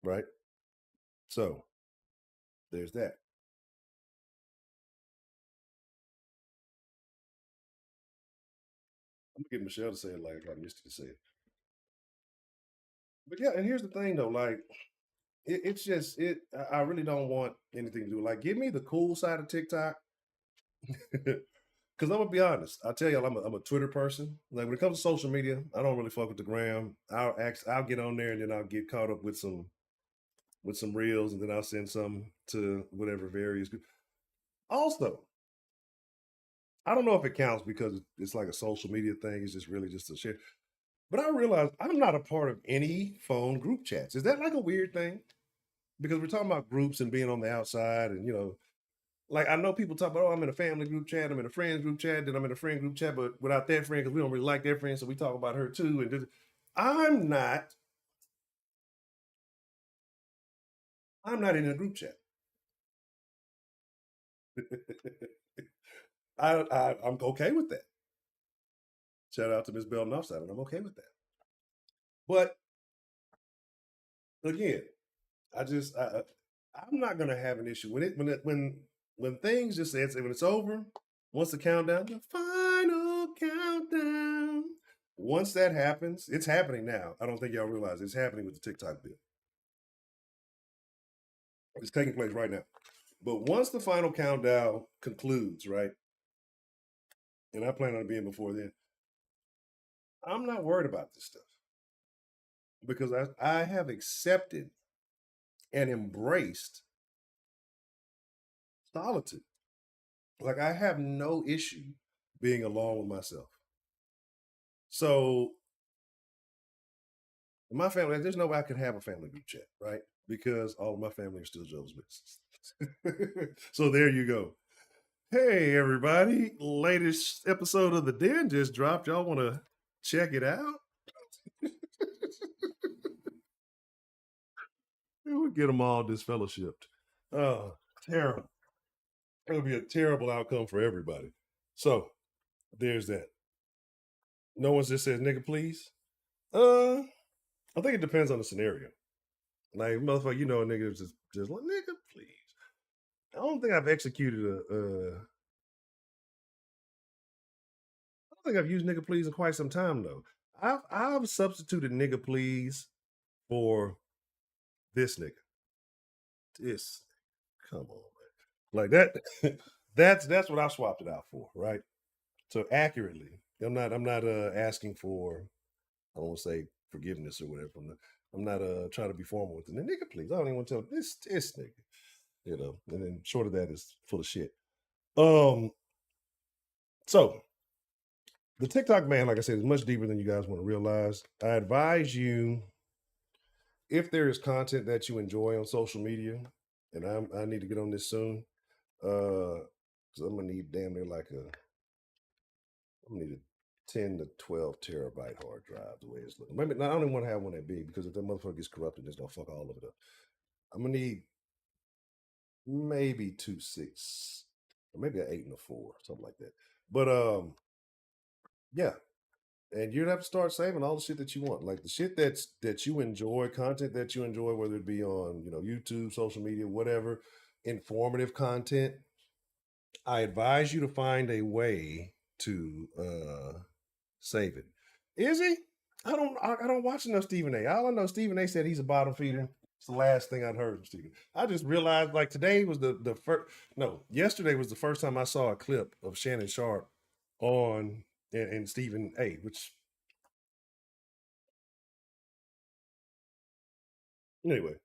Right? So there's that. I'm gonna get Michelle to say it like I missed it to say it. But yeah, and here's the thing though, like it's just it. I really don't want anything to do. Like, give me the cool side of TikTok. Because I'm gonna be honest, I'll tell y'all, I'm a Twitter person. Like when it comes to social media, I don't really fuck with the gram. I'll get on there and then I'll get caught up with some reels, and then I'll send some to whatever various. Also, I don't know if it counts because it's like a social media thing. It's just really just a share. But I realize I'm not a part of any phone group chats. Is that like a weird thing? Because we're talking about groups and being on the outside, and like I know people talk about, oh, I'm in a family group chat, I'm in a friends group chat, then I'm in a friend group chat, but without that friend, because we don't really like that friend, so we talk about her too. And I'm not, I'm not in a group chat. I'm okay with that. Shout out to Miss Bell Nuffside, and I'm okay with that. But again, I'm not gonna have an issue when things just say when it's over. Once the countdown, the final countdown. Once that happens, it's happening now. I don't think y'all realize it's happening with the TikTok bill. It's taking place right now. But once the final countdown concludes, right, and I plan on being before then, I'm not worried about this stuff because I have accepted and embraced solitude. Like I have no issue being alone with myself. So my family, there's no way I could have a family group chat, right? Because all of my family are still Joe's Misses. So there you go. Hey everybody, latest episode of The Den just dropped. Y'all want to check it out? We'll get them all disfellowshipped. Oh, terrible. It'll be a terrible outcome for everybody. So there's that. No one just says nigga please. I think it depends on the scenario. Like motherfucker, a nigga is just like nigga please. I don't think I've executed I don't think I've used nigga please in quite some time though. I've substituted nigga please for this nigga. This, come on, man. Like that. That's what I swapped it out for, right? So accurately, I'm not asking for, I don't want to say forgiveness or whatever. I'm not trying to be formal with it. Nigga, please. I don't even want to tell this nigga. And then short of that is full of shit. So the TikTok ban, like I said, is much deeper than you guys want to realize. I advise you, if there is content that you enjoy on social media, and I need to get on this soon, because I'm gonna need damn near like I'm gonna need a 10 to 12 terabyte hard drive the way it's looking. Maybe I don't even want to have one that big because if that motherfucker gets corrupted, it's gonna fuck all of it up. I'm gonna need maybe 2.6 or maybe an 8 and a 4, something like that. But yeah. And you'd have to start saving all the shit that you want, like the shit that you enjoy, content that you enjoy, whether it be on YouTube, social media, whatever, informative content. I advise you to find a way to save it. Is he? I don't watch enough Stephen A. All I know, Stephen A. said he's a bottom feeder. It's the last thing I'd heard from Stephen. I just realized like today was the first. No, yesterday was the first time I saw a clip of Shannon Sharp on and Stephen A. Which anyway,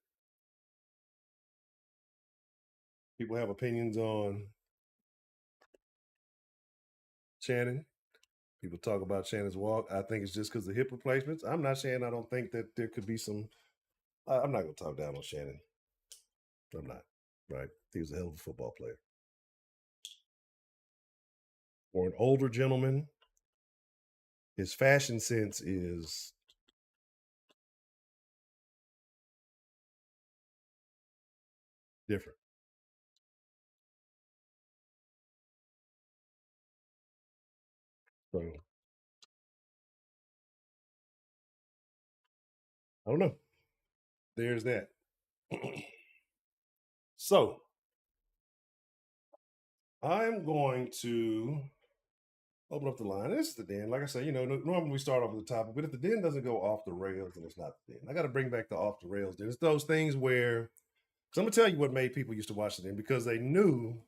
people have opinions on Shannon. People talk about Shannon's walk. I think it's just because of hip replacements. I'm not saying I don't think that there could be some. I'm not going to talk down on Shannon. I'm not. Right? He was a hell of a football player. For an older gentleman, his fashion sense is different. So I don't know. There's that. So I'm going to open up the line. This is the den. Like I said, normally we start off with the topic, but if the den doesn't go off the rails, then it's not the den. I got to bring back the off the rails den. It's those things where, because I'm going to tell you what made people used to watch the den, because they knew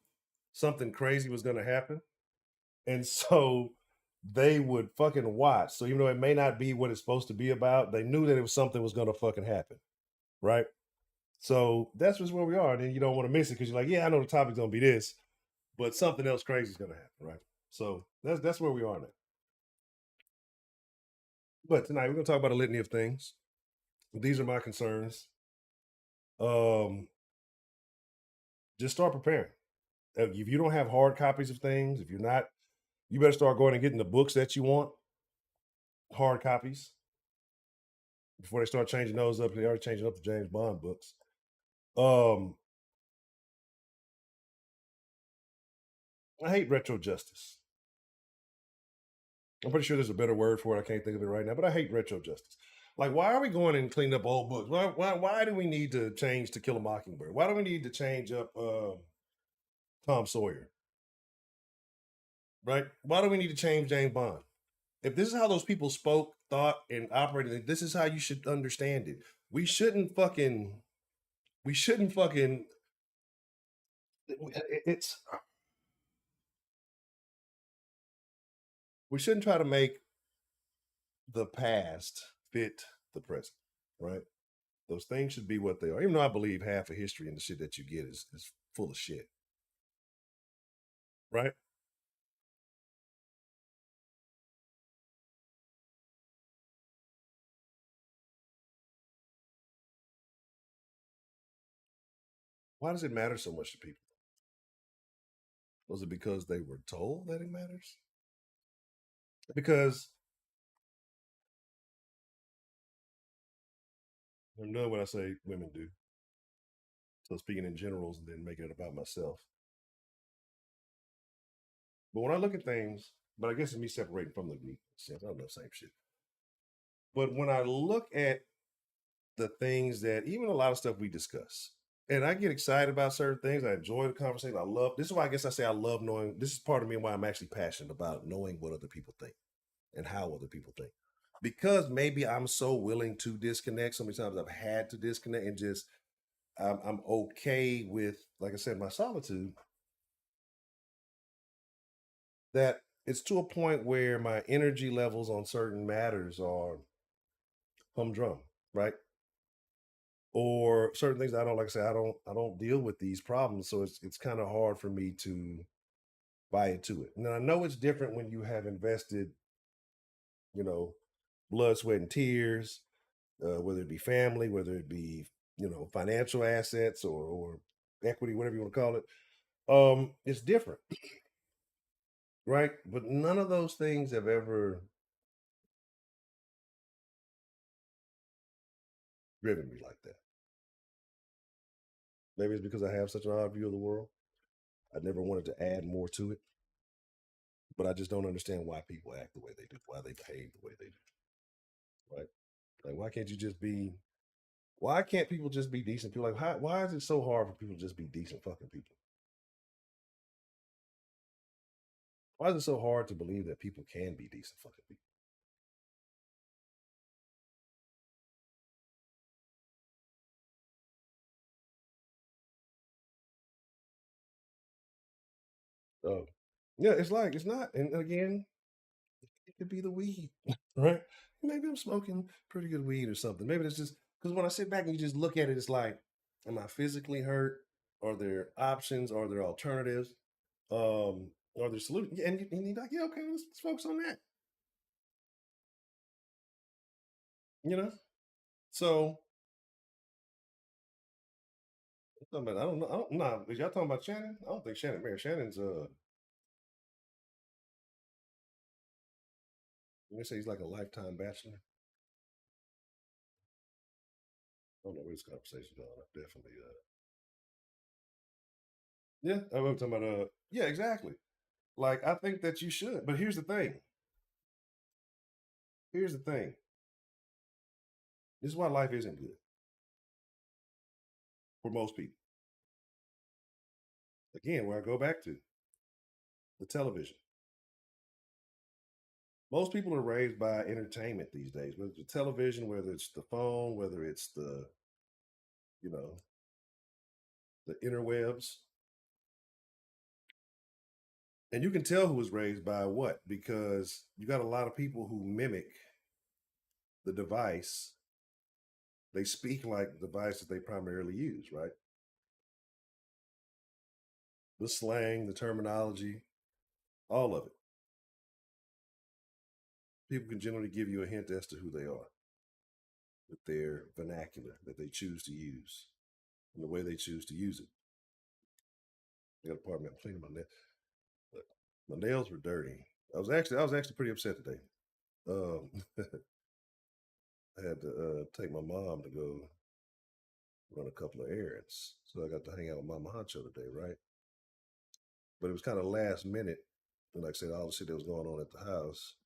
something crazy was going to happen. And so they would fucking watch. So even though it may not be what it's supposed to be about, they knew that it was something was going to fucking happen. Right? So that's just where we are. And then you don't want to miss it because you're like, yeah, I know the topic's going to be this, but something else crazy is going to happen. Right? So that's where we are now. But tonight we're going to talk about a litany of things. These are my concerns. Just start preparing. If you don't have hard copies of things, if you're not, you better start going and getting the books that you want, hard copies, before they start changing those up. They already changing up the James Bond books. I hate retro justice. I'm pretty sure there's a better word for it. I can't think of it right now, but I hate retro justice. Like, why are we going and cleaning up old books? Why do we need to change To Kill a Mockingbird? Why do we need to change up Tom Sawyer? Right? Why do we need to change James Bond? If this is how those people spoke, thought, and operated, this is how you should understand it. We shouldn't fucking. It's. We shouldn't try to make the past fit the present, right? Those things should be what they are. Even though I believe half of history and the shit that you get is full of shit, right? Why does it matter so much to people? Was it because they were told that it matters? Because I'm doing what I say women do. So speaking in generals and then making it about myself. But when I look at things, but I guess it's me separating from the group. I don't know, same shit. But when I look at the things that even a lot of stuff we discuss, and I get excited about certain things, I enjoy the conversation. I love this is why I guess I say I love knowing. This is part of me and why I'm actually passionate about knowing what other people think and how other people think. Because maybe I'm so willing to disconnect. So many times I've had to disconnect and just I'm okay with, like I said, my solitude. That it's to a point where my energy levels on certain matters are humdrum, right? Or certain things I don't like I say I don't deal with these problems, so it's kind of hard for me to buy into it. Now I know it's different when you have invested, you know, blood, sweat, and tears, whether it be family, whether it be financial assets or equity, whatever you want to call it. It's different, right? But none of those things have ever driven me like that. Maybe it's because I have such an odd view of the world. I never wanted to add more to it, but I just don't understand why people act the way they do, why they behave the way they do. Right? Like, why can't you just be? Why can't people just be decent people? Like, why is it so hard for people to just be decent fucking people? Why is it so hard to believe that people can be decent fucking people? Oh, yeah, it's like it's not. And again, it could be the weed, right? Maybe I'm smoking pretty good weed or something. Maybe it's just because when I sit back and you just look at it, it's like, am I physically hurt? Are there options? Are there alternatives? Are there solutions? Yeah, and you're like, yeah, okay, let's focus on that. You know. So I don't know. I don't, nah, is y'all talking about Shannon? I don't think Shannon married. Shannon's let me say he's like a lifetime bachelor. I don't know where this conversation going. Definitely yeah, I'm talking about yeah, exactly. Like I think that you should. But here's the thing. Here's the thing. This is why life isn't good for most people. Again, where I go back to the television. Most people are raised by entertainment these days, whether it's the television, whether it's the phone, whether it's the, you know, the interwebs. And you can tell who was raised by what, because you got a lot of people who mimic the device. They speak like the device that they primarily use, right? The slang, the terminology, all of it. People can generally give you a hint as to who they are with their vernacular that they choose to use and the way they choose to use it. I got a part of me, I'm cleaning my nails. My nails were dirty. I was actually pretty upset today. Um, I had to take my mom to go run a couple of errands, so I got to hang out with Mama Honcho today, right? But it was kind of last minute, and like I said, all the shit that was going on at the house,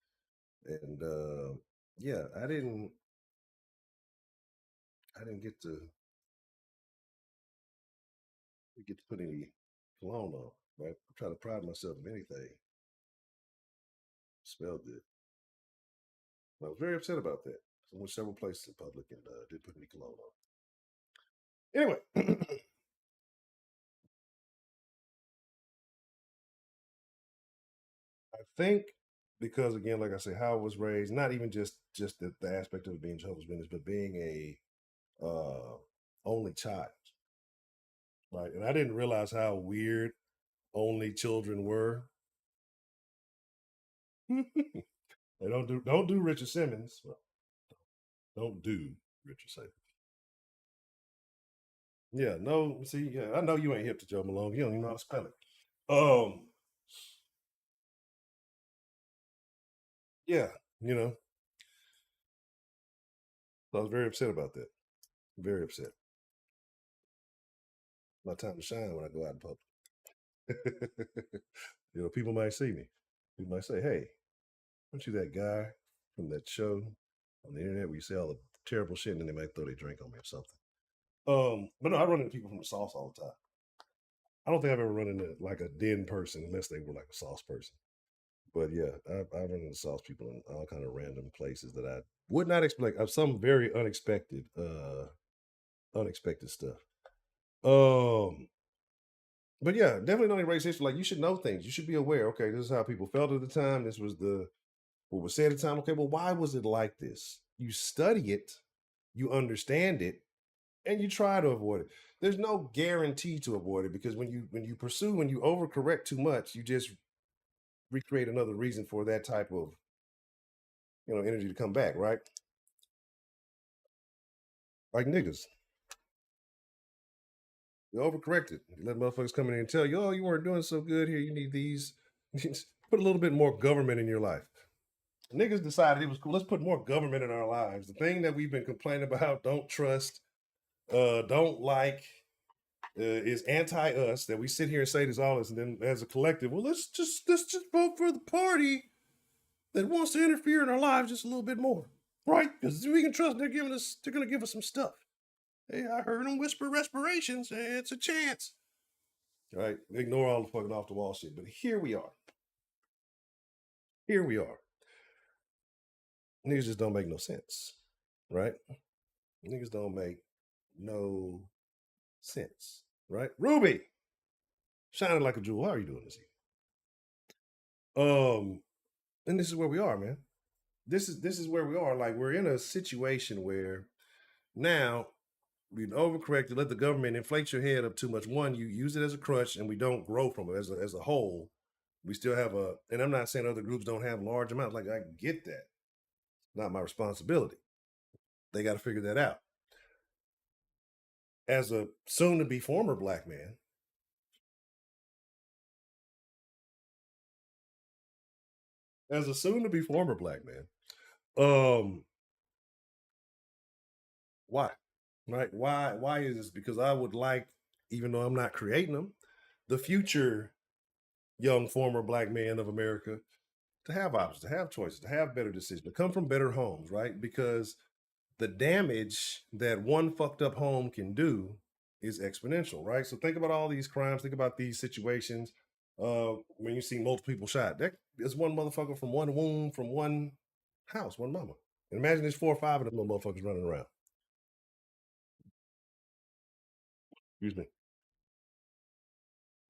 and yeah, I didn't get to put any cologne on. Right, I try to pride myself in anything. Smelled good. I was very upset about that. So I went several places in public and didn't put any cologne on. Anyway, I think because again, like I said, how I was raised, not even just the aspect of being Jehovah's Witness, but being a only child, right? And I didn't realize how weird only children were. They don't do Richard Simmons. Well, don't do Richard Simmons. Yeah, no. See, yeah, I know you ain't hip to Joe Malone. You don't even know how to spell it. Yeah, you know. So I was very upset about that. Very upset. My time to shine when I go out in public. People might see me. People might say, "Hey, aren't you that guy from that show on the internet where you say all the terrible shit and then they might throw their drink on me or something?" But no, I run into people from the sauce all the time. I don't think I've ever run into like a den person unless they were like a sauce person. But yeah, I run into sauce people in all kind of random places that I would not expect. Some very unexpected stuff. Um, but yeah, definitely not erase history. Like you should know things. You should be aware. Okay, this is how people felt at the time. This was the what was said at the time. Okay, well, why was it like this? You study it, you understand it, and you try to avoid it. There's no guarantee to avoid it because when you overcorrect too much, you just recreate another reason for that type of energy to come back, right? Like niggas, you overcorrected. You let motherfuckers come in and tell you, oh, you weren't doing so good here. You need these. Put a little bit more government in your life. Niggas decided it was cool. Let's put more government in our lives. The thing that we've been complaining about, don't trust, don't like, is anti us. That we sit here and say this all this, and then as a collective, well, let's just vote for the party that wants to interfere in our lives just a little bit more, right? Because we can trust they're going to give us some stuff. Hey, I heard them whisper respirations. It's a chance. Right? Ignore all the fucking off the wall shit. But here we are. here we are. Niggas just don't make no sense, right? Niggas don't make no sense, right? Ruby, shining like a jewel. How are you doing this evening? And this is where we are, man. This is where we are. Like we're in a situation where now we've overcorrected, let the government inflate your head up too much. One, you use it as a crutch, and we don't grow from it as a whole. We still have a, and I'm not saying other groups don't have large amounts. Like I get that, not my responsibility. They got to figure that out. As a soon-to-be former black man, as a soon-to-be former black man, um, why? Right? Why is this? Because I would like, even though I'm not creating them, the future young former black man of America to have options, to have choices, to have better decisions, to come from better homes, right? Because the damage that one fucked up home can do is exponential, right? So think about all these crimes, think about these situations. When you see multiple people shot, that is one motherfucker from one womb, from one house, one mama. And imagine there's 4 or 5 of them little motherfuckers running around. Excuse me.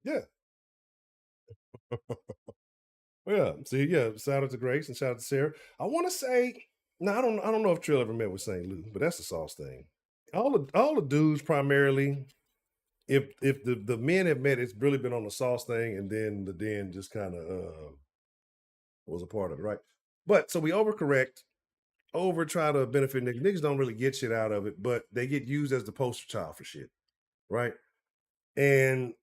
Yeah. Yeah. See, yeah. Shout out to Grace and shout out to Sarah. I want to say, no, I don't know if Trill ever met with St. Lou, but that's the sauce thing. All the dudes primarily, if the men have met, it's really been on the sauce thing, and then the den just kind of was a part of it, right? But so we overcorrect, over try to benefit niggas. Niggas don't really get shit out of it, but they get used as the poster child for shit, right? And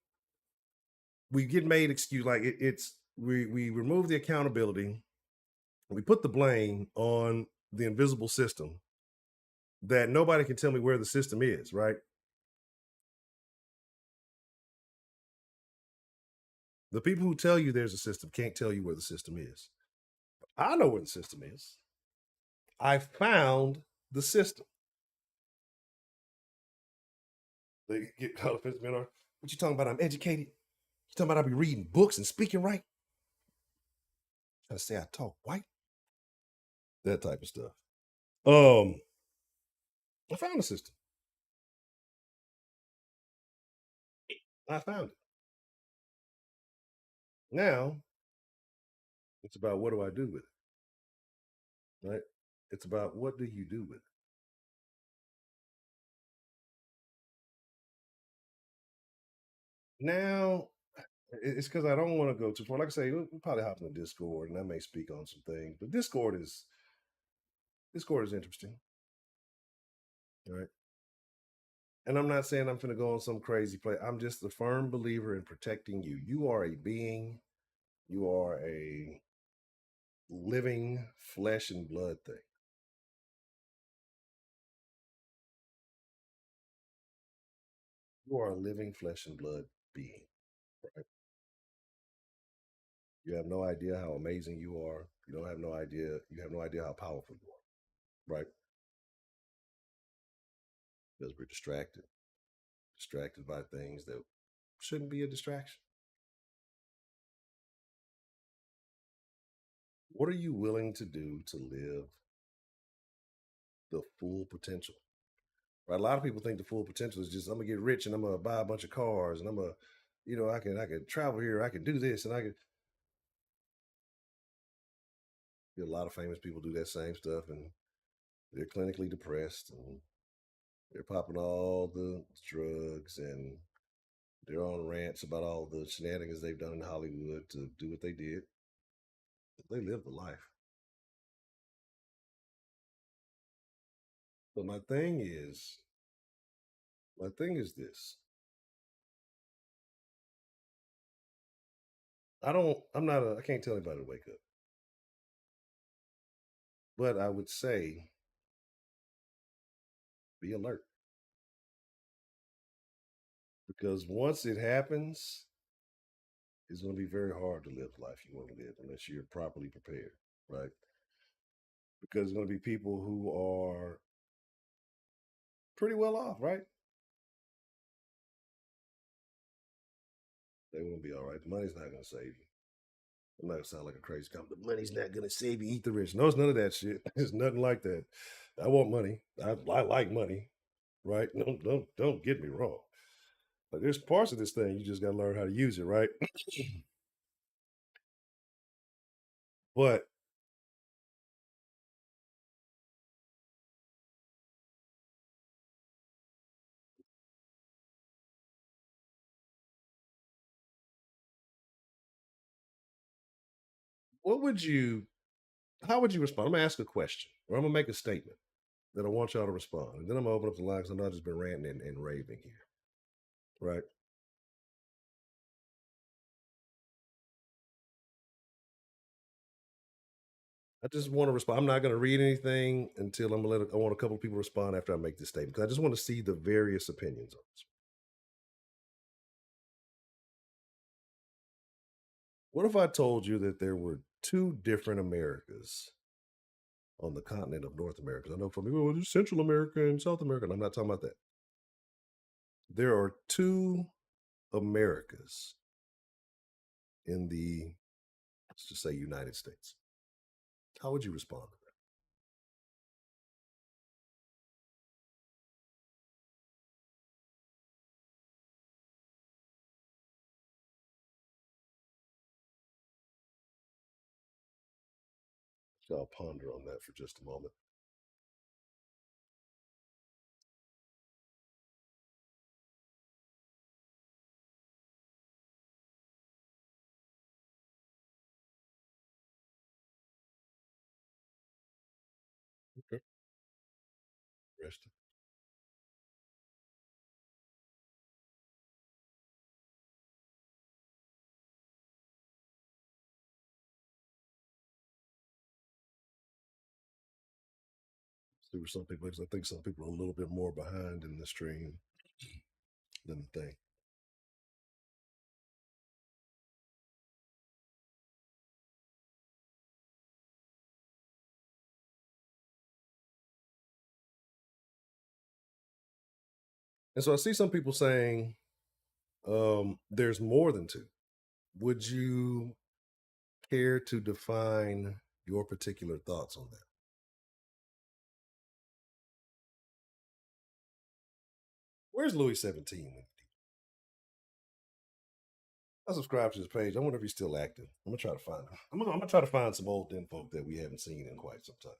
we get made excuse like it's we remove the accountability, we put the blame on the invisible system that nobody can tell me where the system is, right? The people who tell you there's a system can't tell you where the system is. I know where the system is. I found the system. They get called offensive men are. What you talking about? I'm educated. You talking about I be reading books and speaking right? Trying to say I talk white? That type of stuff. Um, I found the system. I found it. Now it's about what do I do with it, right? It's about what do you do with it. Now it's because I don't want to go too far. Like I say, we'll probably hop in the Discord, and I may speak on some things. But Discord is interesting, right? And I'm not saying I'm going to go on some crazy play. I'm just a firm believer in protecting you. You are a being. You are a living flesh and blood thing. You are a living flesh and blood being. Right? You have no idea how amazing you are. You don't have no idea. You have no idea how powerful you are. Right? Because we're distracted by things that shouldn't be a distraction. What are you willing to do to live the full potential? Right? A lot of people think the full potential is just I'm gonna get rich and I'm gonna buy a bunch of cars and I'm gonna, I can travel here, I can do this, and I can. A lot of famous people do that same stuff, and they're clinically depressed and they're popping all the drugs and they're on rants about all the shenanigans they've done in Hollywood to do what they did. They live the life. But my thing is this. I can't tell anybody to wake up. But I would say be alert because once it happens, it's going to be very hard to live the life you want to live unless you're properly prepared, right? Because there's going to be people who are pretty well off, right? They won't be all right. The money's not going to save you. I'm not gonna sound like a crazy guy. The money's not gonna save you. Eat the rich. No, it's none of that shit. It's nothing like that. I want money. I like money, right? Don't get me wrong. But there's parts of this thing you just gotta learn how to use it, right? But what would you? How would you respond? I'm gonna ask a question, or I'm gonna make a statement that I want y'all to respond, and then I'm gonna open up the lines. I know I've just been ranting and raving here, right? I just want to respond. I'm not going to read anything until I'm gonna let. I want a couple of people respond after I make this statement because I just want to see the various opinions on this. What if I told you that there were two different Americas on the continent of North America? I know for me, well, there's Central America and South America, and I'm not talking about that. There are two Americas in the, let's just say, United States. How would you respond to that? So I'll ponder on that for just a moment. Okay. Interesting. There were some people, because I think some people are a little bit more behind in the stream than the thing. And so I see some people saying there's more than two. Would you care to define your particular thoughts on that? Where's Louis 17? I subscribe to his page. I wonder if he's still active. I'm gonna try to find him. I'm gonna try to find some old info that we haven't seen in quite some time.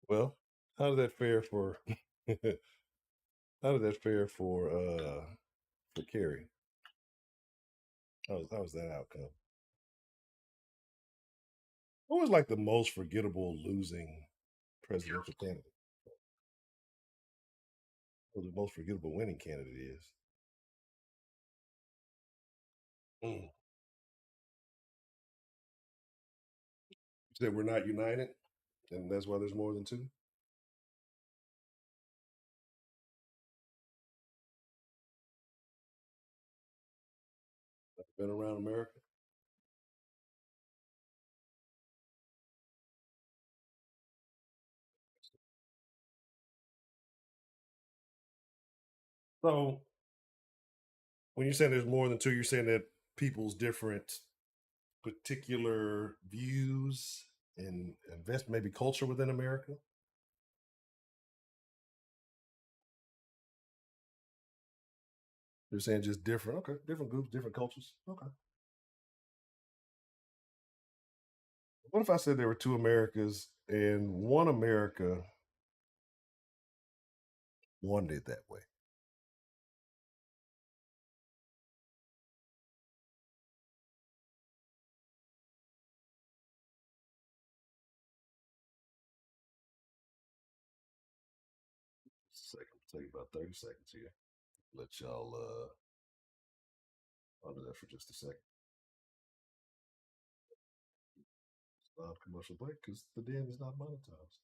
Well, how did that fare for how did that fare for Kerry? How was that outcome? What was like the most forgettable losing presidential candidate? Or the most forgettable winning candidate is? Mm. That we're not united, and that's why there's more than two. Been around America. So when you're saying there's more than two, you're saying that people's different particular views and invest maybe culture within America. You're saying just different, okay, different groups, different cultures. Okay. What if I said there were two Americas and one America wanted it that way? Second, take about 30 seconds here. Let y'all under that for just a second. Stop commercial break because the den is not monetized.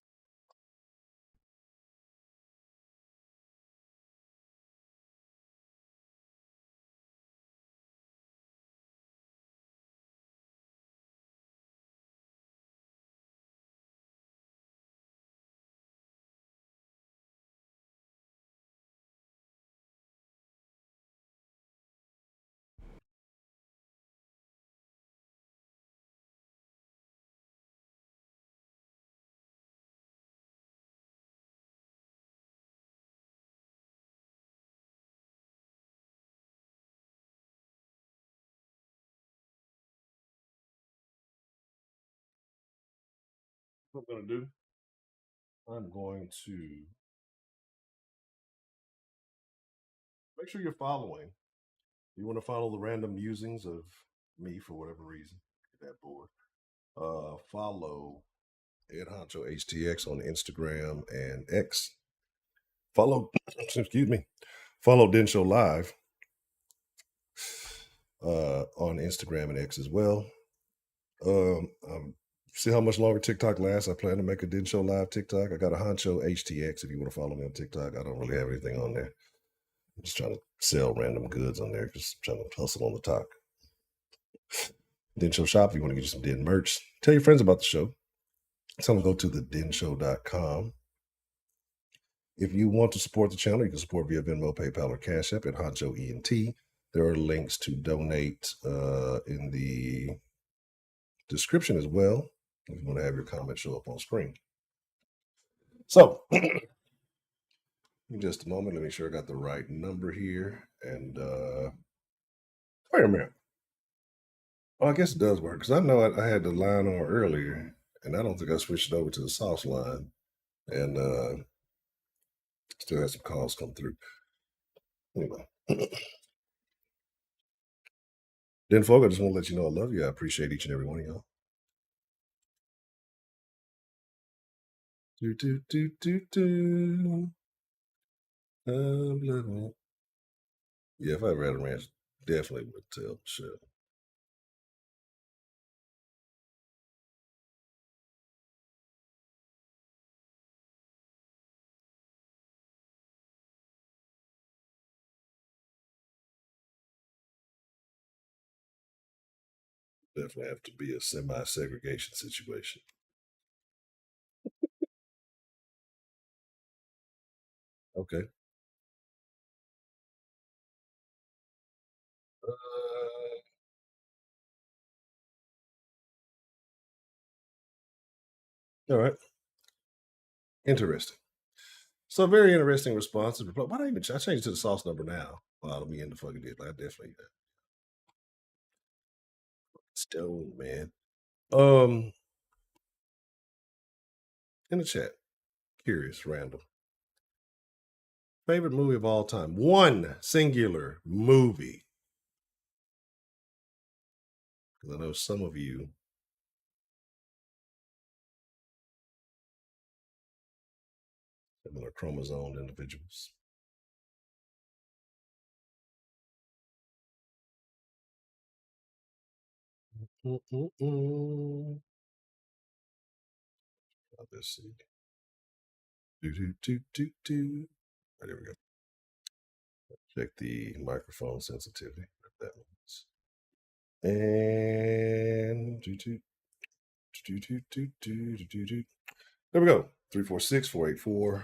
what I'm going to do, I'm going to make sure you're following. You want to follow the random musings of me for whatever reason. Get that bored. Follow Ed Honcho HTX on Instagram and X. Follow, excuse me, follow Den Show Live on Instagram and X as well. See how much longer TikTok lasts. I plan to make a Den Show Live TikTok. I got a Honcho HTX if you want to follow me on TikTok. I don't really have anything on there. I'm just trying to sell random goods on there, just trying to hustle on the talk. Den Show Shop, if you want to get you some Den merch, tell your friends about the show. Tell them to go to thedenshow.com. If you want to support the channel, you can support via Venmo, PayPal, or Cash App at Honcho ENT. There are links to donate in the description as well, if you want to have your comment show up on screen. So, in just a moment, let me make sure I got the right number here. And wait a minute. Oh, I guess it does work because I know I had the line on earlier, and I don't think I switched it over to the sauce line, and still had some calls come through. Anyway, then, folks, I just want to let you know I love you. I appreciate each and every one of y'all. Do do do do do. I'm loving it. Yeah, if I ever had a ranch, definitely would tell Michelle. Definitely have to be a semi-segregation situation. Okay. All right. Interesting. So very interesting response. Why don't I even I changed to the sauce number now? Wow, me in the fucking did. I definitely stone, man. In the chat, curious, random. Favorite movie of all time. One singular movie. Because I know some of you similar chromosome individuals. Let's see. Do. Right, there we go. Check the microphone sensitivity. That means. And there we go. 346-484-3336.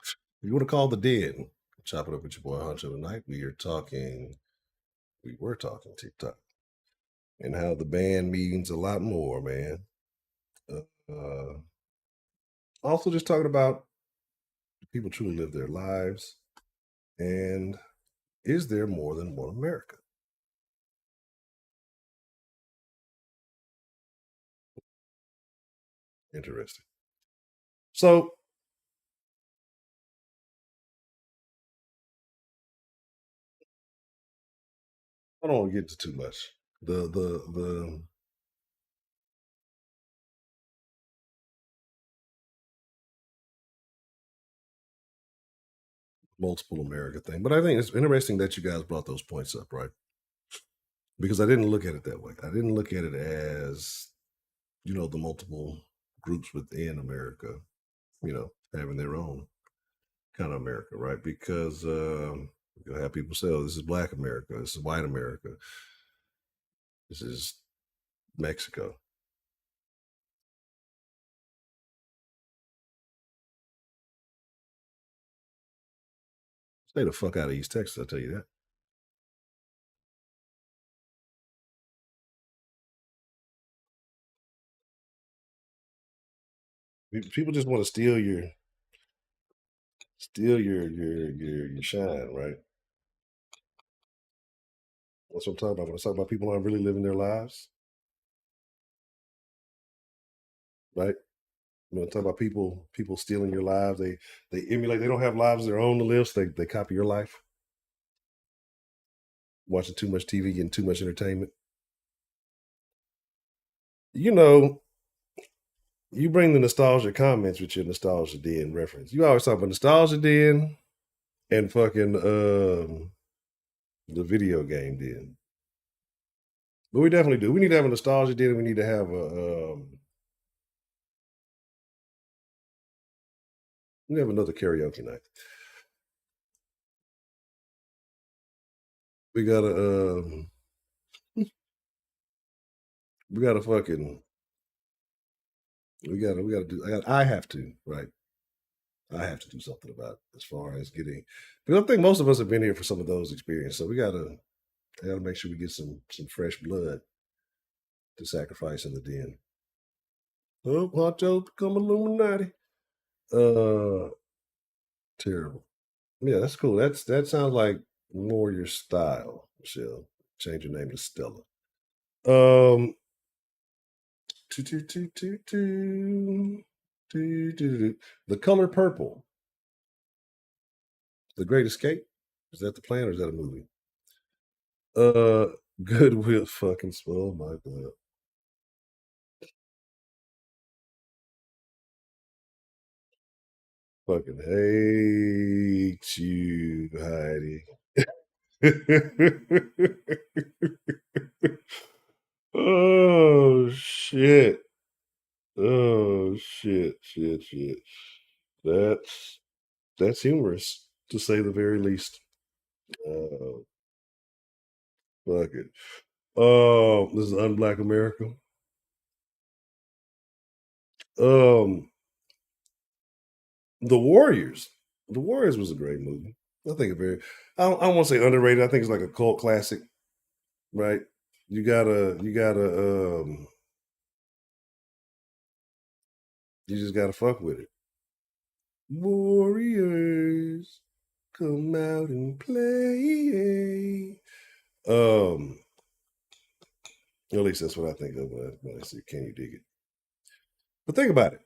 If you want to call the dead, chop it up with your boy Honcho tonight. We were talking TikTok and how the band means a lot more, man. Also just talking about people truly live their lives, and is there more than one America? Interesting. So I don't want to get into too much. The multiple America thing, but I think it's interesting that you guys brought those points up, right? Because I didn't look at it that way. I didn't look at it as, the multiple groups within America, having their own kind of America, right? Because you'll have people say, oh, this is Black America, this is white America, this is Mexico. Stay the fuck out of East Texas, I'll tell you that. People just want to steal your shine, right? That's what I'm talking about. When I talk about people aren't really living their lives, right? You know, talk about people stealing your lives. They emulate. They don't have lives of their own to live. So they copy your life. Watching too much TV, getting too much entertainment. You know, you bring the nostalgia comments with your nostalgia den reference. You always talk about nostalgia den and fucking the video game den. But we definitely do. We need to have a nostalgia den. We need to have a we have another karaoke night. We gotta we gotta fucking we gotta do I have to, right? I have to do something about it as far as getting because I think most of us have been here for some of those experiences. So I gotta make sure we get some fresh blood to sacrifice in the den. Oh, Honcho become Illuminati. Uh Terrible. Yeah, that's cool. That sounds like more your style, Michelle. Change your name to Stella. Um Toot, toot, toot, toot, toot. Toot, toot, toot. The Color Purple. The Great Escape. Is that the plan or is that a movie? Uh Goodwill fucking oh my god. Fucking hate you, Heidi. Oh shit. Oh shit, shit, shit. That's that's humorous to say the very least. Uh Fuck it. Oh, this is Unblack America. Um The Warriors. The Warriors was a great movie. I think a very I don't want to say underrated. I think it's like a cult classic, right? You gotta you just gotta fuck with it. Warriors come out and play. At least that's what I think of when I say can you dig it? But think about it.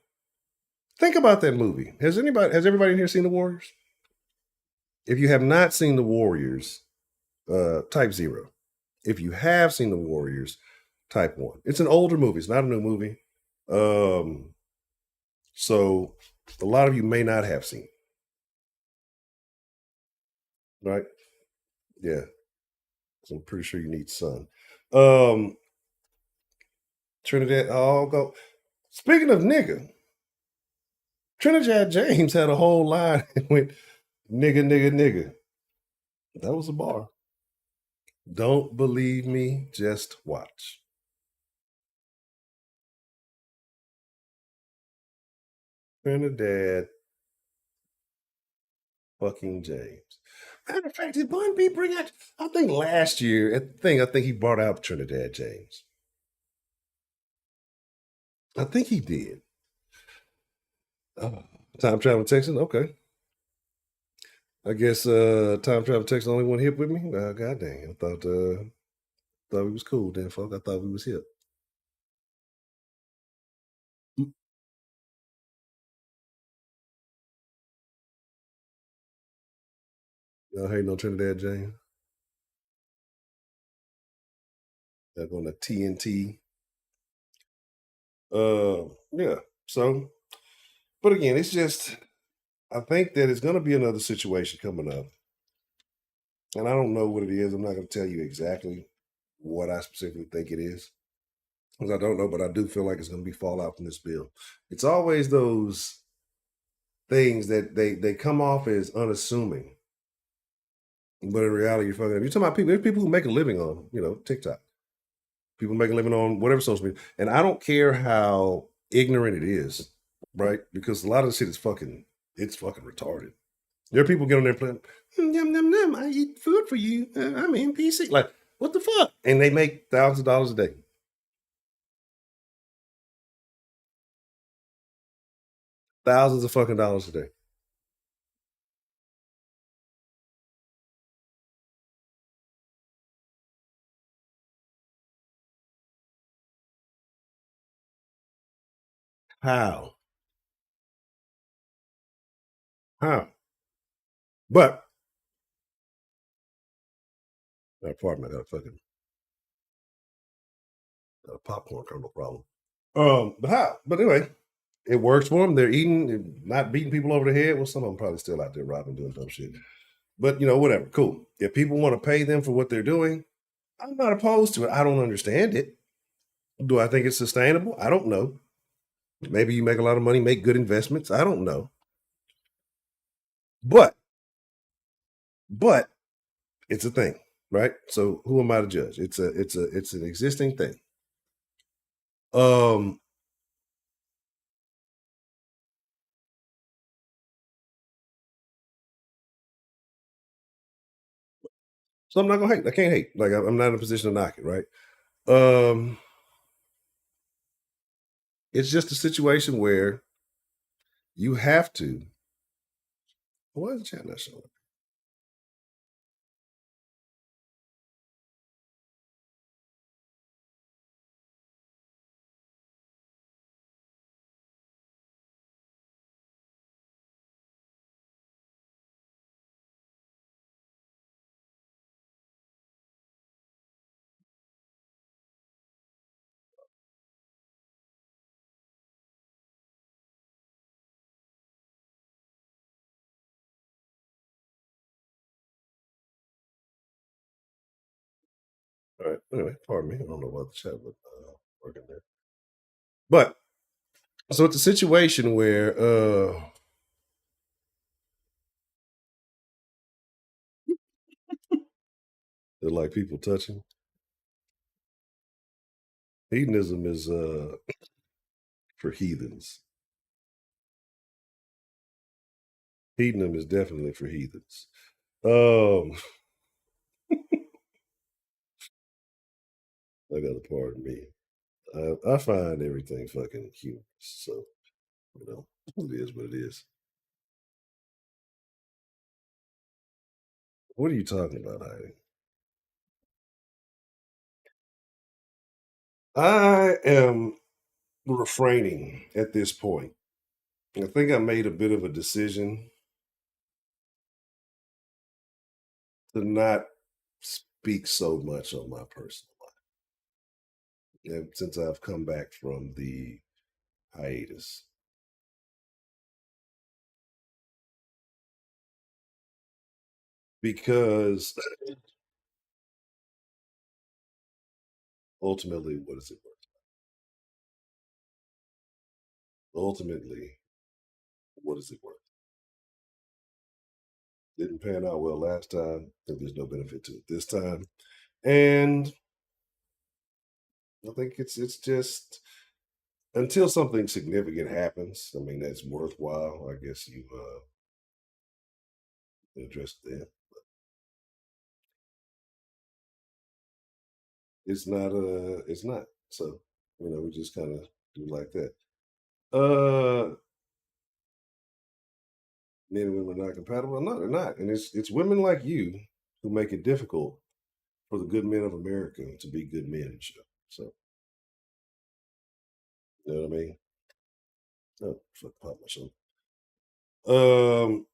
Think about that movie. Has everybody in here seen the Warriors? If you have not seen the Warriors, type zero. If you have seen the Warriors, type one. It's an older movie. It's not a new movie. Um, so a lot of you may not have seen it, right? Yeah. So I'm pretty sure you need sun. Um, Trinidad, I'll go. Speaking of nigga, Trinidad James had a whole line that went nigga, nigga, nigga. That was a bar. Don't believe me, just watch. Trinidad fucking James. Matter of fact, did Bun B bring out? I think last year, I think he brought out Trinidad James. I think he did. Oh, time travel Texan. Okay, I guess time travel Texan only one hip with me. God dang, thought we was cool then, folk. I thought we was hip. Mm, Y'all hating on Trinidad James? They're going to TNT. Yeah. So, but again, it's just I think that it's going to be another situation coming up, and I don't know what it is. I'm not going to tell you exactly what I specifically think it is because I don't know, but I do feel like it's going to be fallout from this bill. It's always those things that they come off as unassuming, but in reality, you're fucking. You're talking about people. There's people who make a living on TikTok. People make a living on whatever social media, and I don't care how ignorant it is, right? Because a lot of the shit is fucking. It's fucking retarded. There are people get on there playing, yum, yum, yum, I eat food for you. I'm NPC. Like, what the fuck? And they make thousands of dollars a day. Thousands of fucking dollars a day. How? How? But pardon me, I got a fucking popcorn kernel problem. But how? But anyway, it works for them. They're eating, and not beating people over the head. Well, some of them probably still out there robbing, doing dumb shit. But whatever. Cool. If people want to pay them for what they're doing, I'm not opposed to it. I don't understand it. Do I think it's sustainable? I don't know. Maybe you make a lot of money, make good investments. I don't know. But it's a thing, right? So who am I to judge? It's an existing thing. Um so I'm not gonna hate. I can't hate. Like I'm not in a position to knock it, right? Um it's just a situation where you have to. Why is the chat not showing up? All right. Anyway, pardon me. I don't know about the chat, but working there. But so it's a situation where they're like people touching. Hedonism is for heathens. Hedonism is definitely for heathens. I gotta pardon me. I find everything fucking humorous. So, it is what it is. What are you talking about, Heidi? I am refraining at this point. I think I made a bit of a decision to not speak so much on my personal life since I've come back from the hiatus. Because ultimately, what is it worth? Ultimately, what is it worth? Didn't pan out well last time, and there's no benefit to it this time. And I think it's just until something significant happens. I mean, that's worthwhile. I guess you address that. It's not. It's not. So we just kind of do like that. Men and women are not compatible. No, they're not. And it's women like you who make it difficult for the good men of America to be good men and shit. So you know what I mean? Oh, fuck, pop myself. Um,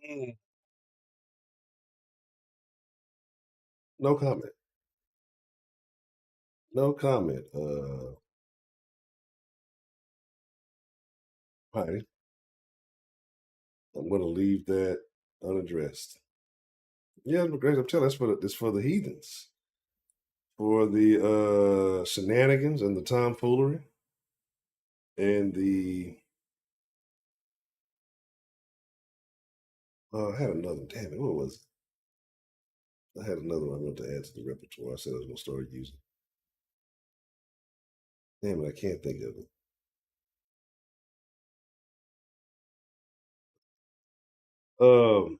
mm, no comment. No comment. Heidi, I'm going to leave that unaddressed. Yeah, Grace, I'm telling you, it's for the heathens, for the shenanigans and the tomfoolery, and the. I had another. Damn it, what was it? I had another one I wanted to add to the repertoire. I said I was going to start using. Damn it, I can't think of it. Um,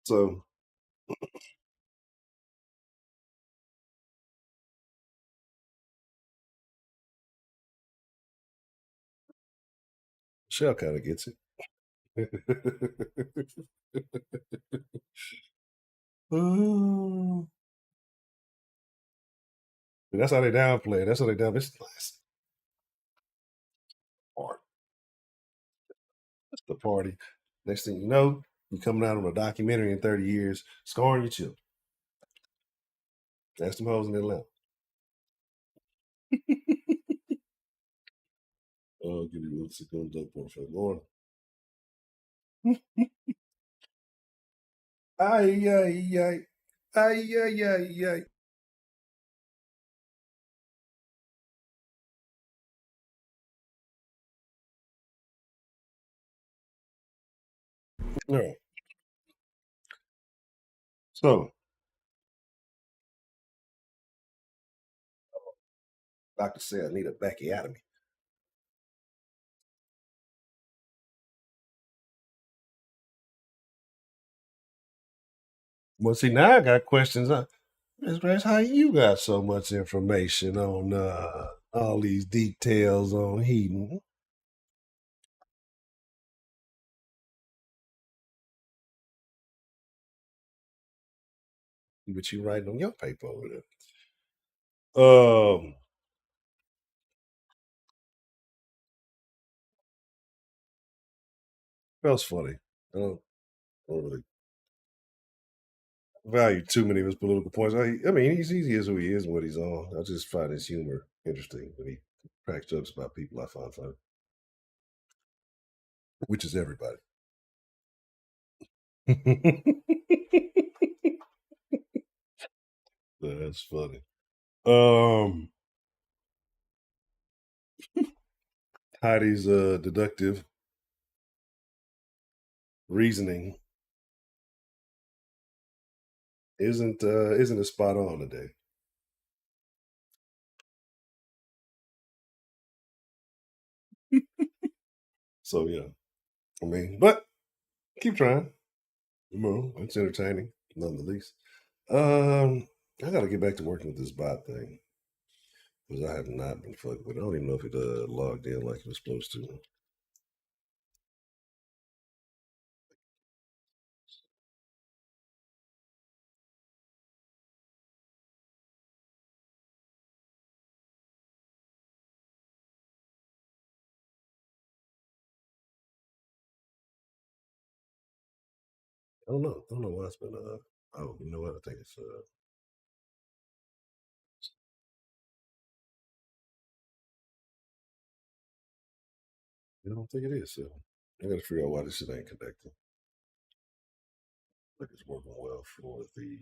so Shell kind of gets it. Oh, That's how they downplay it. That's how they down. It's part. It's the party. Next thing you know, you coming out on a documentary in 30 years, scarring your children. That's them hoes in Atlanta. Oh, give me 1 second, por favor. Ay, ay, ay. Ay, ay, ay, ay. All right. So, doctor said I need a backiotomy. Well, see, now I got questions. Ms. Grace, how you got so much information on all these details on Heaton? But you writing on your paper over there. That's funny. I don't really value too many of his political points. I mean, he is who he is and what he's on. I just find his humor interesting when he cracks jokes about people I find funny, which is everybody. That's funny. Heidi's deductive reasoning isn't as spot on today. So yeah, I mean, but keep trying. It's entertaining, none the least. I got to get back to working with this bot thing because I have not been fucking with it. I don't even know if it logged in like it was supposed to. I don't know. I don't know why it's been. Oh, you know what? I think it's. I don't think it is. So I got to figure out why this shit ain't connected. Like it's working well for the.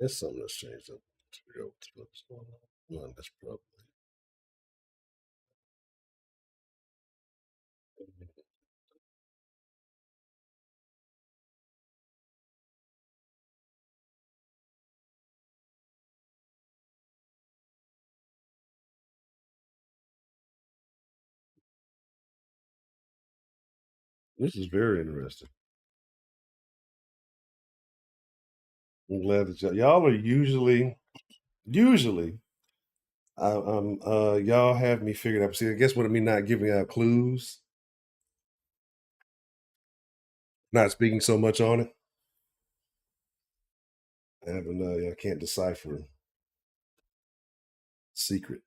It's something that's changed up. To figure out what's going on. No, that's probably. This is very interesting. I'm glad that y'all are usually y'all have me figured out. See, I guess what I mean not giving out clues, not speaking so much on it. I can't decipher secret.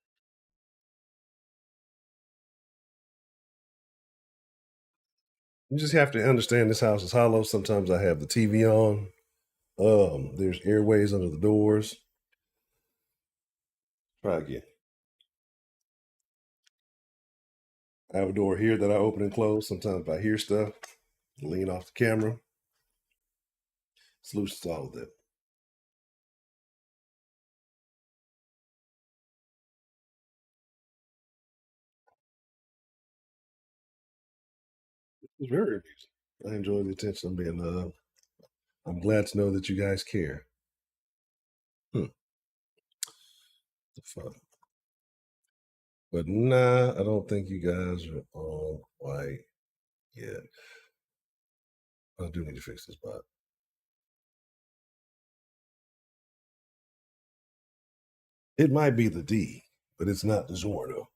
You just have to understand this house is hollow. Sometimes I have the TV on. There's airways under the doors. Try again. I have a door here that I open and close. Sometimes if I hear stuff, lean off the camera. Solutions to all of that. It's very amusing. I enjoy the attention I'm being. I'm glad to know that you guys care. The fuck. But nah, I don't think you guys are all white yet. I do need to fix this bot. It might be the D, but it's not the Zorno.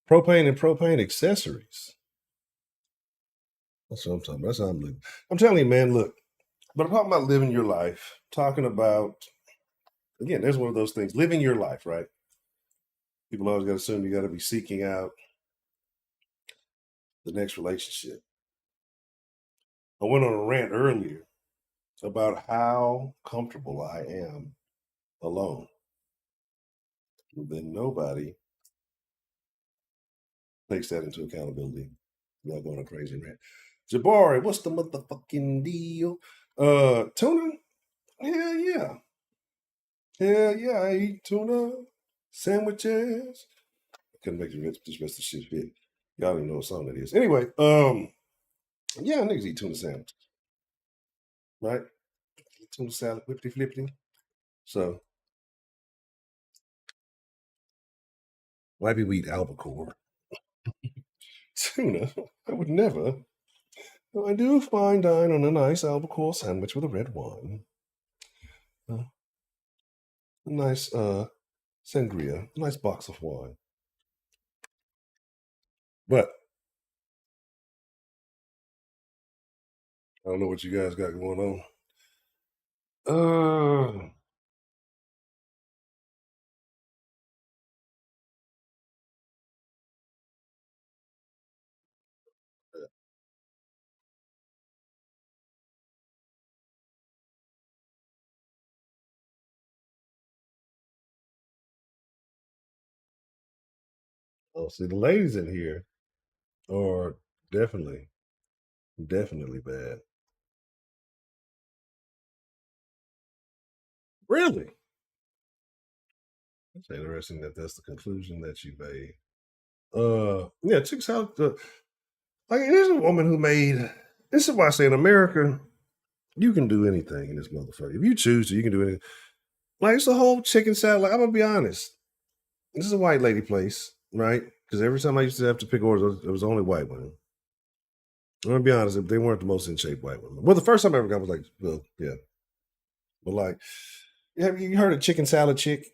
Propane and propane accessories. That's what I'm talking about. That's how I'm living. I'm telling you, man, look, but I'm talking about living your life, talking about, again, there's one of those things, living your life, right? People always got to assume you got to be seeking out the next relationship. I went on a rant earlier about how comfortable I am alone. Then nobody takes that into accountability. I'm not going on a crazy rant. Jabari, what's the motherfucking deal? Tuna? Hell yeah. Hell yeah, I eat tuna sandwiches. I couldn't make this rest of the shit fit. Y'all don't even know what song that is. Anyway, yeah, niggas eat tuna sandwiches. Right? Tuna salad, whippity flippity. So why people eat albacore? Tuna? I would never. I do fine dine on a nice albacore sandwich with a red wine. A nice sangria, a nice box of wine. But I don't know what you guys got going on. Oh, see, the ladies in here are definitely bad. Really? It's interesting that that's the conclusion that you made. Yeah, chicks out. Like, there's a woman who made. This is why I say in America, you can do anything in this motherfucker. If you choose to, you can do anything. Like, it's a whole chicken salad. Like, I'm gonna be honest. This is a white lady place, right? Because every time I used to have to pick orders, it was only white women. I'm gonna be honest, they weren't the most in shape white women. Well, the first time I ever got was like, well, yeah. But like, have you heard of Chicken Salad Chick?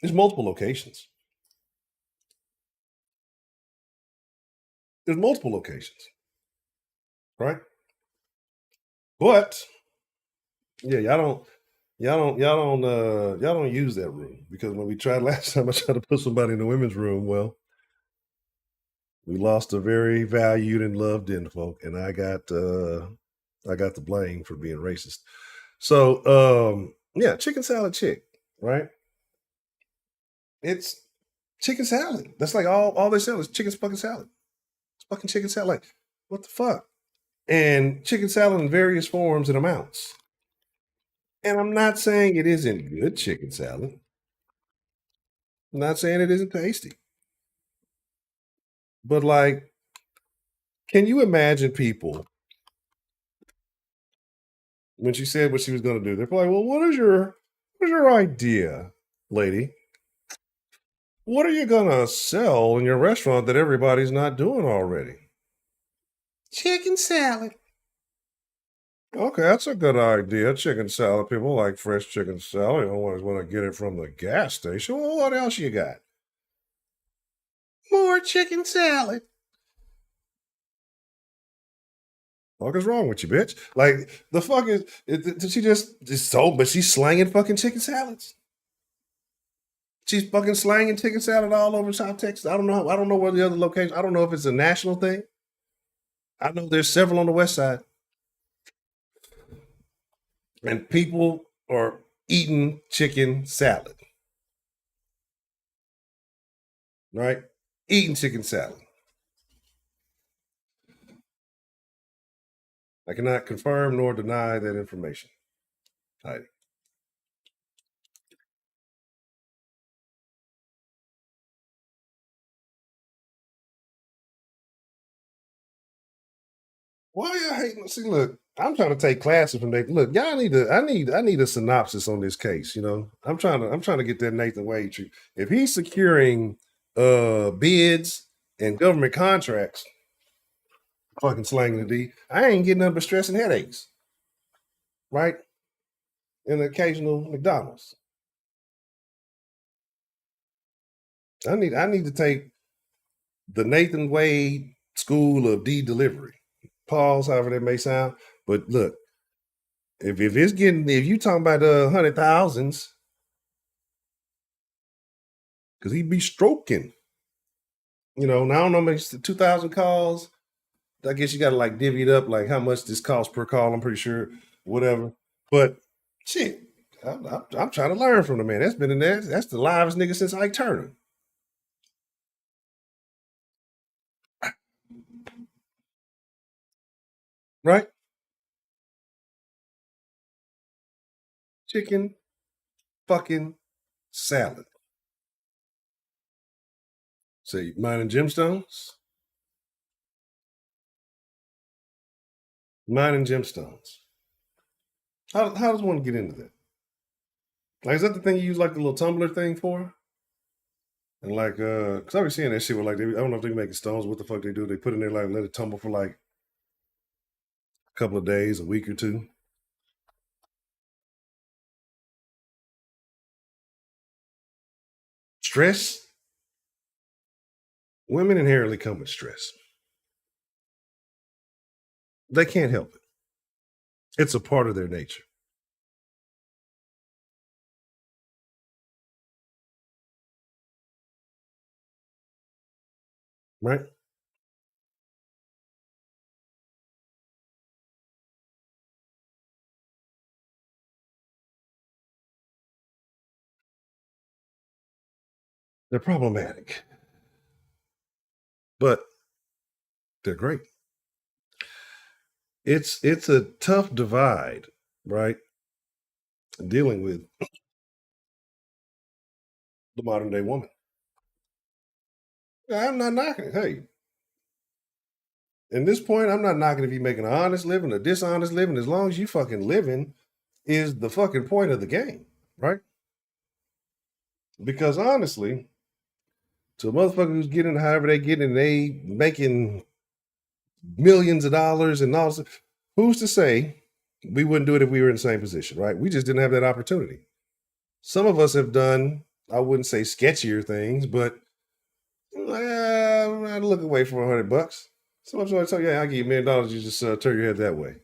There's multiple locations. There's multiple locations, right? But yeah, y'all don't use that room, because when we tried last time, I tried to put somebody in the women's room. Well, we lost a very valued and loved folk, and I got the blame for being racist. So yeah, Chicken Salad Chick, right? It's chicken salad. That's like all they sell is chicken fucking salad. It's fucking chicken salad. Like, what the fuck? And chicken salad in various forms and amounts. And I'm not saying it isn't good chicken salad. I'm not saying it isn't tasty. But like, can you imagine people when she said what she was going to do? They're like, "Well, what is your idea, lady? What are you going to sell in your restaurant that everybody's not doing already?" Chicken salad. Okay, that's a good idea. Chicken salad. People like fresh chicken salad. You don't always want to get it from the gas station. Well, what else you got? More chicken salad. What is wrong with you, bitch? Like, the fuck is she just sold, but she's slanging fucking chicken salads. She's fucking slanging chicken salad all over South Texas. I don't know where the other location. I don't know if it's a national thing. I know there's several on the west side. And people are eating chicken salad. Right? Eating chicken salad. I cannot confirm nor deny that information. Heidi. Why y'all hating? See, look, I'm trying to take classes from Nathan. Look, y'all need I need a synopsis on this case. You know, I'm trying to get that Nathan Wade treat. If he's securing bids and government contracts, fucking slanging the D. I ain't getting nothing but stress and headaches, right? And the occasional McDonald's. I need to take the Nathan Wade School of D delivery. Pause, however that may sound. But look, if you talking about hundred thousands, because he'd be stroking. Now I don't know, maybe 2,000 calls. I guess you got to like divvy it up, like how much this costs per call. I'm pretty sure, whatever. But shit, I'm trying to learn from the man. That's been in there. That's the livest nigga since Ike Turner. Right? Chicken fucking salad. Say, mining gemstones? Mining gemstones. How does one get into that? Like, is that the thing you use like the little tumbler thing for? And like, cause I was seeing that shit with like, I don't know if they making stones. What the fuck they do? They put in there like let it tumble for like a couple of days, a week or two. Stress. Women inherently come with stress. They can't help it. It's a part of their nature. Right? They're problematic. But they're great. It's a tough divide, right? Dealing with the modern day woman. I'm not knocking it. Hey, in this point, I'm not knocking if you're making an honest living, a dishonest living, as long as you fucking living is the fucking point of the game, right? Because honestly, to a motherfucker who's getting however they get and they making millions of dollars and all this, who's to say we wouldn't do it if we were in the same position, right? We just didn't have that opportunity. Some of us have done, I wouldn't say sketchier things, but I'd look away for $100. Some of us tell you, yeah, I'll give you $1 million, you just turn your head that way.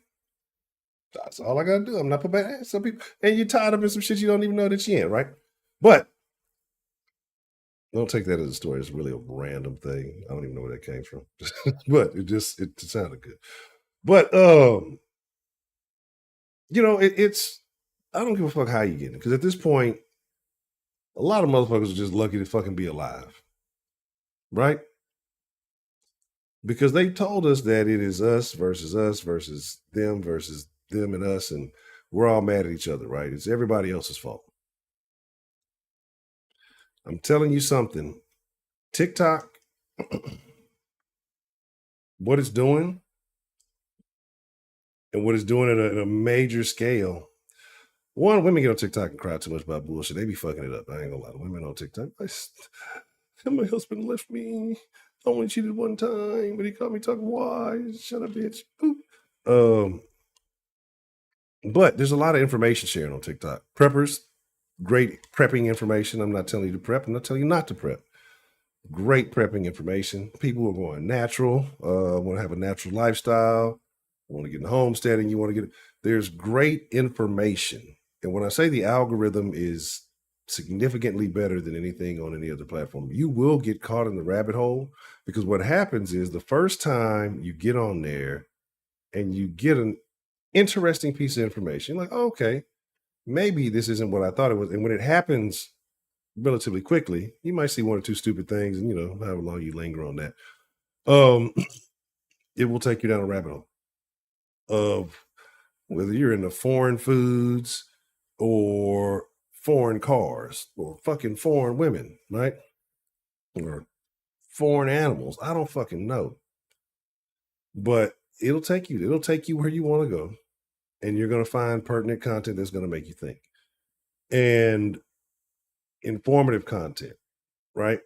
That's all I gotta do. I'm not put back. Some people, and you're tied up in some shit you don't even know that you're in, right? But don't take that as a story. It's really a random thing. I don't even know where that came from, but it sounded good. But it's I don't give a fuck how you get it, because at this point, a lot of motherfuckers are just lucky to fucking be alive, right? Because they told us that it is us versus them versus them and us, and we're all mad at each other, right? It's everybody else's fault. I'm telling you something. TikTok, what it's doing, and what it's doing at a major scale. One, women get on TikTok and cry too much about bullshit. They be fucking it up. I ain't gonna lie. Women on TikTok, my husband left me. I only cheated one time, but he caught me talking wise. Shut up, bitch. But there's a lot of information sharing on TikTok. Preppers, great prepping information. I'm not telling you to prep. I'm not telling you not to prep. Great prepping information. People are going natural, want to have a natural lifestyle, want to get in homesteading, you want to get. There's great information. And when I say the algorithm is significantly better than anything on any other platform, you will get caught in the rabbit hole, because what happens is the first time you get on there and you get an interesting piece of information, like, oh, okay, maybe this isn't what I thought it was. And when it happens relatively quickly, you might see one or two stupid things, and however long you linger on that, it will take you down a rabbit hole of whether you're into foreign foods or foreign cars or fucking foreign women, right? Or foreign animals. I don't fucking know. But it'll take you where you want to go, and you're going to find pertinent content that's going to make you think. And informative content, right?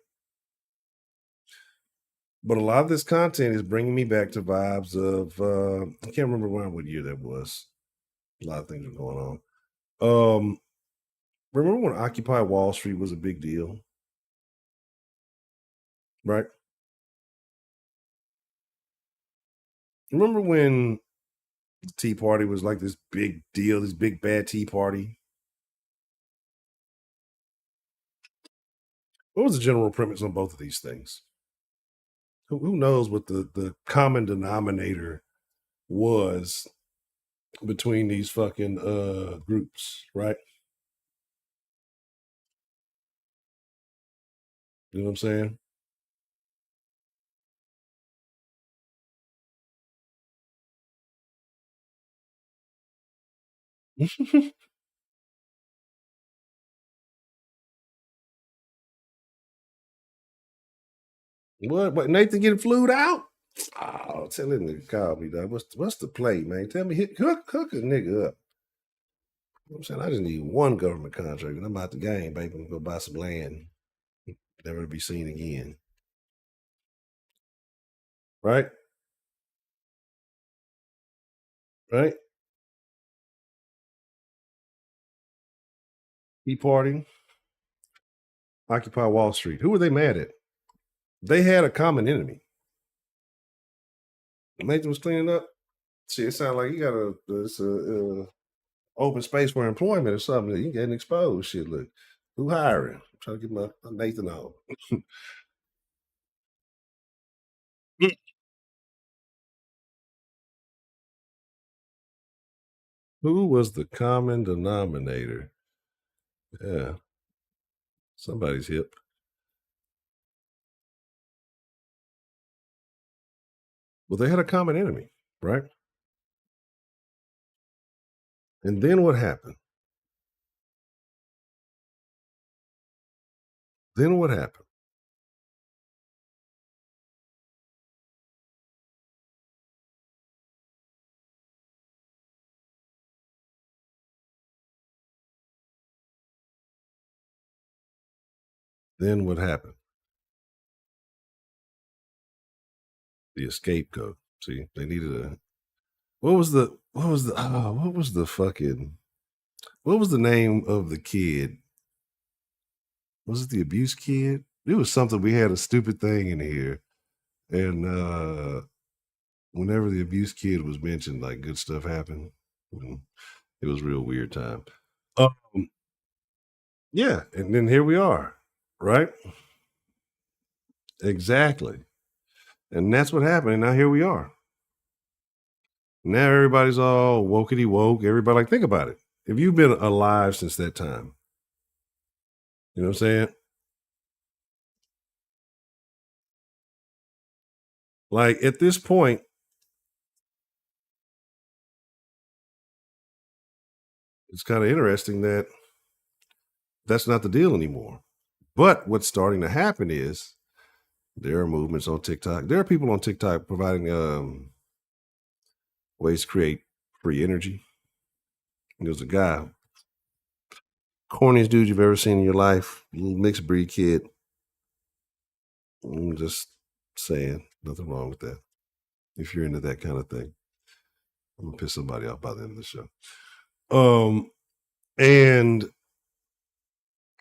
But a lot of this content is bringing me back to vibes of I can't remember what year that was. A lot of things were going on. Remember when Occupy Wall Street was a big deal, right? Remember when the Tea Party was like this big deal, this big bad Tea Party? What was the general premise on both of these things? Who knows what the common denominator was between these fucking groups, right? You know what I'm saying? What Nathan getting flued out? Oh, tell him to call me, dog. What's the play, man? Tell me, hook a nigga up. You know what I'm saying? I just need one government contract and I'm out the game, baby. I'm gonna go buy some land, never to be seen again. Right? Right? Tea Party, Occupy Wall Street. Who were they mad at? They had a common enemy. Nathan was cleaning up. See, it sounds like you got a open space for employment or something. You getting exposed. Shit, look, who hiring? I'm trying to get my Nathan on. Who was the common denominator? Yeah, somebody's hip. Well, they had a common enemy, right? And then what happened? Then what happened? Then what happened? The scapegoat. See, they needed a. What was the fucking what was the name of the kid? Was it the abuse kid? It was something. We had a stupid thing in here, and whenever the abuse kid was mentioned, like good stuff happened. It was a real weird time. Um, yeah, and then here we are, right? Exactly, and that's what happened. And now here we are. Now everybody's all wokety woke. Everybody, like, think about it. If you've been alive since that time, you know what I'm saying? Like at this point, it's kind of interesting that that's not the deal anymore. But what's starting to happen is there are movements on TikTok. There are people on TikTok providing ways to create free energy. There's a guy, corniest dude you've ever seen in your life, little mixed breed kid. I'm just saying, nothing wrong with that. If you're into that kind of thing, I'm gonna piss somebody off by the end of the show. And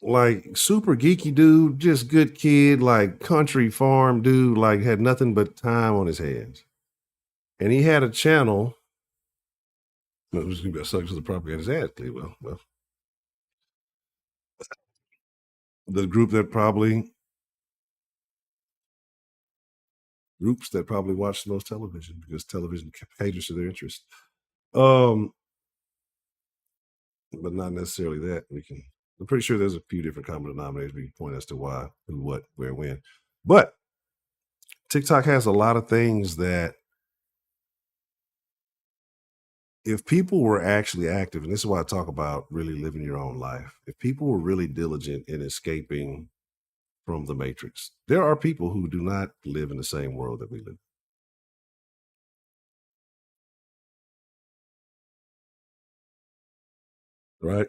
like super geeky dude, just good kid, like country farm dude, like had nothing but time on his hands. And he had a channel. It was gonna be a suck to the property at his ass. Well, the groups that probably watch the most television because television caters to their interest. But not necessarily that. I'm pretty sure there's a few different common denominators we can point as to why, who, what, where, when. But TikTok has a lot of things that if people were actually active, and this is why I talk about really living your own life, if people were really diligent in escaping from the matrix, there are people who do not live in the same world that we live in, right?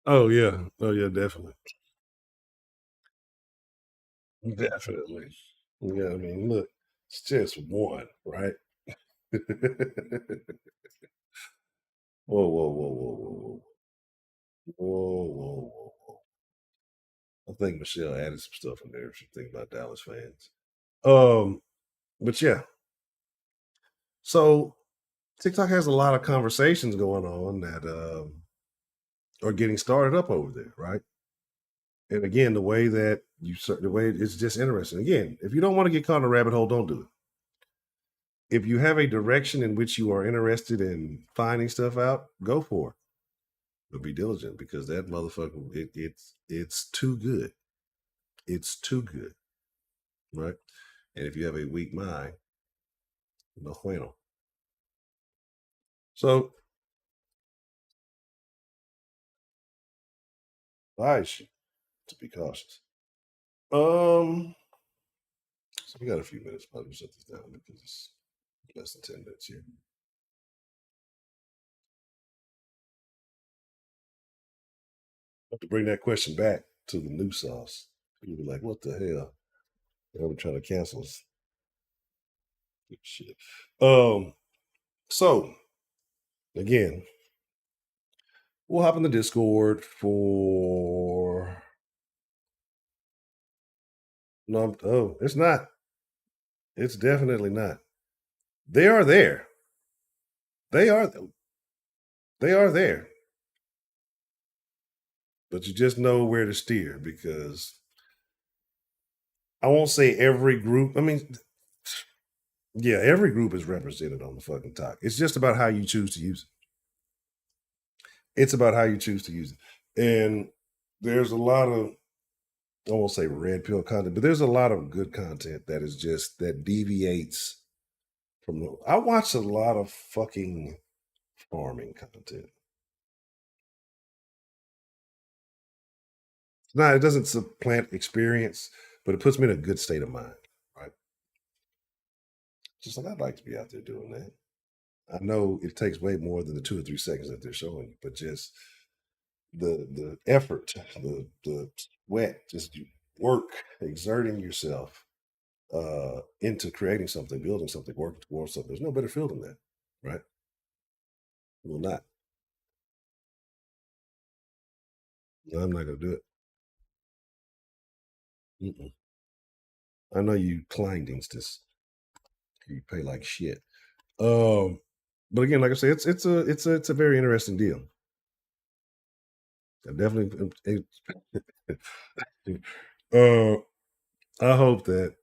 Oh yeah. Oh yeah, definitely. Definitely. Yeah, I mean, look, it's just one, right? Whoa, whoa, whoa, whoa, whoa, whoa, whoa, whoa, whoa, whoa. I think Michelle added some stuff in there. Some thing about Dallas fans. Um, but yeah, so TikTok has a lot of conversations going on that are getting started up over there, right? And again, the way that the way it's just interesting. Again, if you don't want to get caught in a rabbit hole, don't do it. If you have a direction in which you are interested in finding stuff out, go for it. But be diligent because that motherfucker, it's too good. It's too good, right? And if you have a weak mind, no bueno. So, advise you to be cautious. Um, so we got a few minutes. Probably shut this down because it's less than 10 minutes here. To bring that question back to the new sauce, people be like, "What the hell? They were trying to cancel us." Shit. So again, we'll hop in the Discord for no. Oh, it's not. It's definitely not. They are there. They are. They are there. But you just know where to steer because I won't say every group. I mean, yeah, every group is represented on the fucking talk. It's just about how you choose to use it. It's about how you choose to use it. And there's a lot of I won't say red pill content, but there's a lot of good content that is just that deviates from the I watch a lot of fucking farming content. Now it doesn't supplant experience, but it puts me in a good state of mind. Right. Just like I'd like to be out there doing that. I know it takes way more than the 2 or 3 seconds that they're showing you, but just the effort, the sweat, just you work, exerting yourself into creating something, building something, working towards something. There's no better feel than that, right? Will not. No, I'm not gonna do it. Mm-mm. I know you Kleindiensters. You pay like shit. Um, but again, like I say, it's a very interesting deal. I definitely. uh, I hope that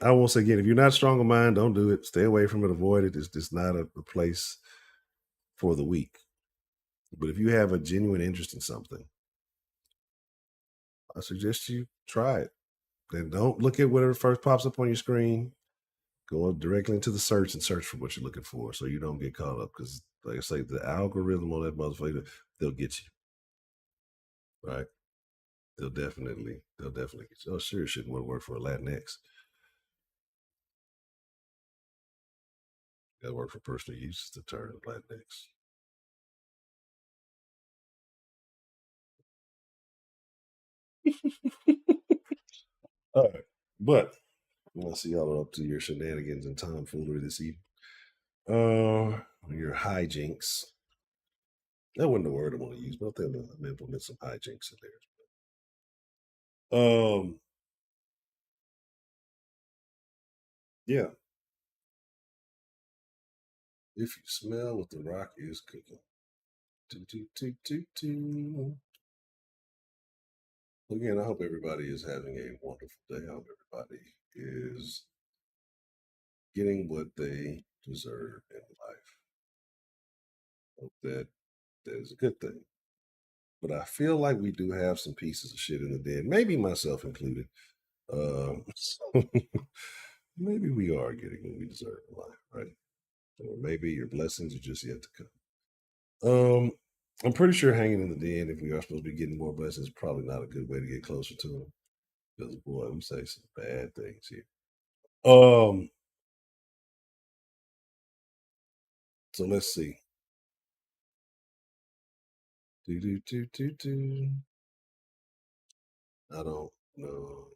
I will say again, if you're not strong of mind, don't do it. Stay away from it. Avoid it. It's just not a place for the weak. But if you have a genuine interest in something, I suggest you try it. And don't look at whatever first pops up on your screen. Go directly into the search and search for what you're looking for, so you don't get caught up. Because, like I say, the algorithm on that motherfucker, they'll get you right. They'll definitely get you. Oh, sure, it shouldn't want to work for a Latinx. Got to work for personal use to turn Latinx. All right, but I see y'all are up to your shenanigans and tomfoolery this evening. Your hijinks. That wasn't the word I want to use, but I think I'm gonna implement some hijinks in there. Yeah. If you smell what the rock is cooking. Toot, toot, toot, toot, toot. Again, I hope everybody is having a wonderful day. I hope everybody is getting what they deserve in life. Hope that is a good thing. But I feel like we do have some pieces of shit in the den, maybe myself included. So maybe we are getting what we deserve in life, right? Or maybe your blessings are just yet to come. I'm pretty sure hanging in the den, if we are supposed to be getting more blessings, is probably not a good way to get closer to them. Because boy, we say some bad things here. Um, so let's see. I don't know.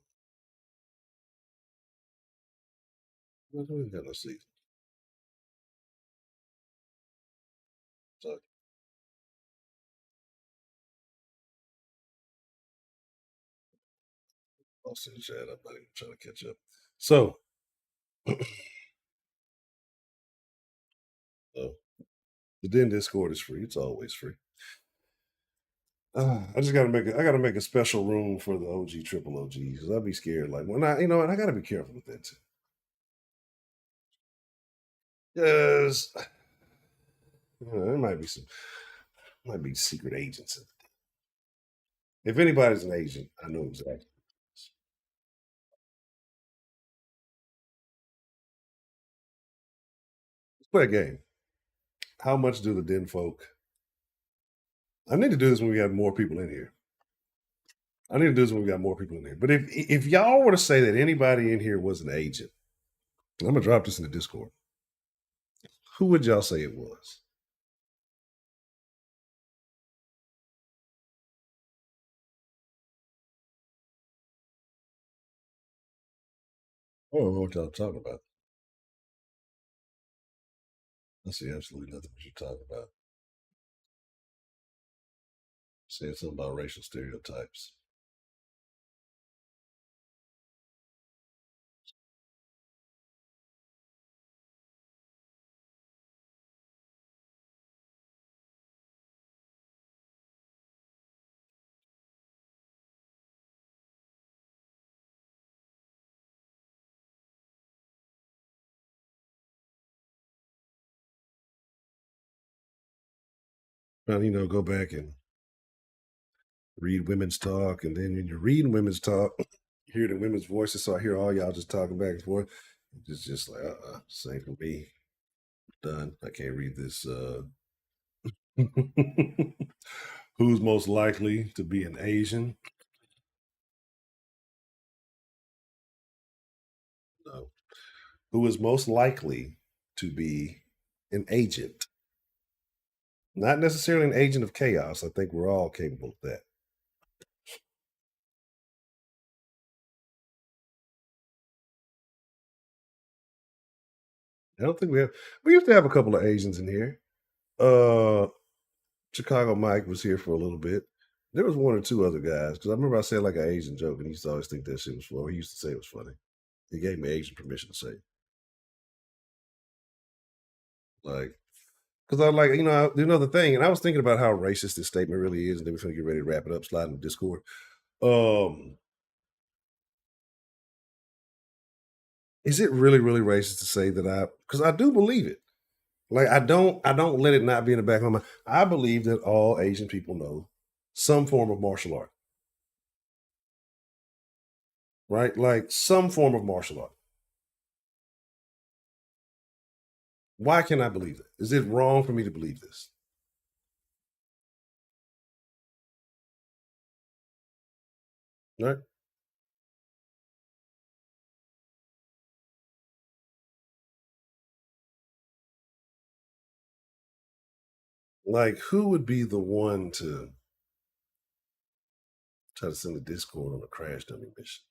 What do we got? Let's see. So, I'll send the chat. I'm not even trying to catch up. So, the Den Discord is free. It's always free. I just gotta make a special room for the OG triple OGs because I'd be scared. Like when I, and I gotta be careful with that too. Because there might be secret agents. If anybody's an agent, I know exactly. Let's play a game. How much do the Den folk? I need to do this when we have more people in here. I need to do this when we got more people in here. But if y'all were to say that anybody in here was an agent, I'm gonna drop this in the Discord. Who would y'all say it was? I don't know what y'all talking about. I see absolutely nothing what you're talking about. Saying something about racial stereotypes. Well, go back and read women's talk, and then when you're reading women's talk, you hear the women's voices. So I hear all y'all just talking back and forth. It's just like, same for me. Done. I can't read this. Who's most likely to be an Asian? No. Who is most likely to be an agent? Not necessarily an agent of chaos. I think we're all capable of that. I don't think we used to have a couple of Asians in here. Chicago Mike was here for a little bit. There was one or two other guys because I remember I said like an Asian joke, and he used to always think that shit was funny. He used to say it was funny. He gave me Asian permission to say it. Like, because I like, the thing, and I was thinking about how racist this statement really is, and then we're gonna get ready to wrap it up, slide in the Discord. Is it really, really racist to say that because I do believe it. Like I don't let it not be in the back of my mind. I believe that all Asian people know some form of martial art. Right? Like some form of martial art. Why can't I believe it? Is it wrong for me to believe this? Right? Like, who would be the one to try to send a Discord on a crash dummy mission?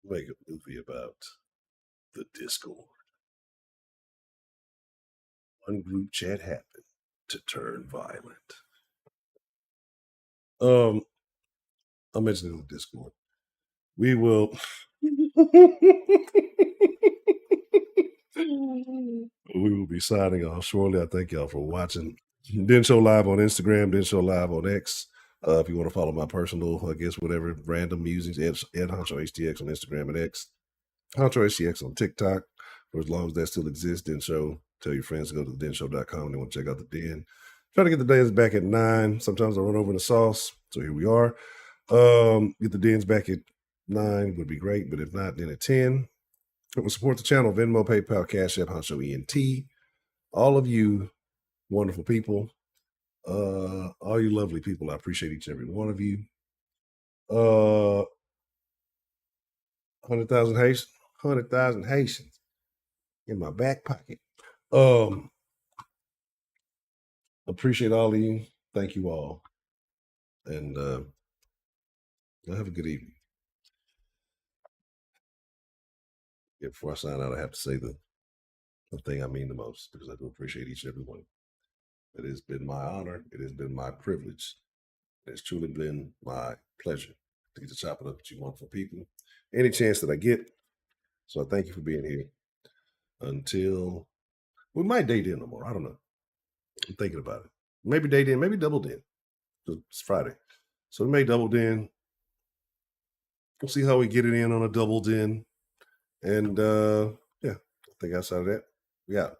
Make a movie about the Discord. One group chat happened to turn violent. I'll mention it in the Discord. We will. We will be signing off shortly. I thank y'all for watching. Den Show Live on Instagram, Den Show Live on X. If you want to follow my personal, I guess, whatever random musings, Ed Honcho HTX on Instagram and X. Honcho HTX on TikTok. For as long as that still exists, Den Show. Tell your friends to go to thedenshow.com and they want to check out the Den. Try to get the Dens back at 9. Sometimes I run over in the sauce. So here we are. Get the Dens back at 9 would be great, but if not, then at 10. It will support the channel, Venmo, PayPal, Cash App, Honcho ENT. All of you wonderful people, all you lovely people, I appreciate each and every one of you. 100,000 Haitians in my back pocket. Appreciate all of you. thank you all. And have a good evening. Yeah, before I sign out, I have to say the thing I mean the most, because I do appreciate each and every one. It has been my honor. It has been my privilege. It's truly been my pleasure to get to chop it up with you wonderful people any chance that I get. So I thank you for being here. Until we might date in no more. I don't know. I'm thinking about it. Maybe date in, maybe double in. It's Friday. So we may double in. We'll see how we get it in on a double in. And yeah, I think outside of that, we out.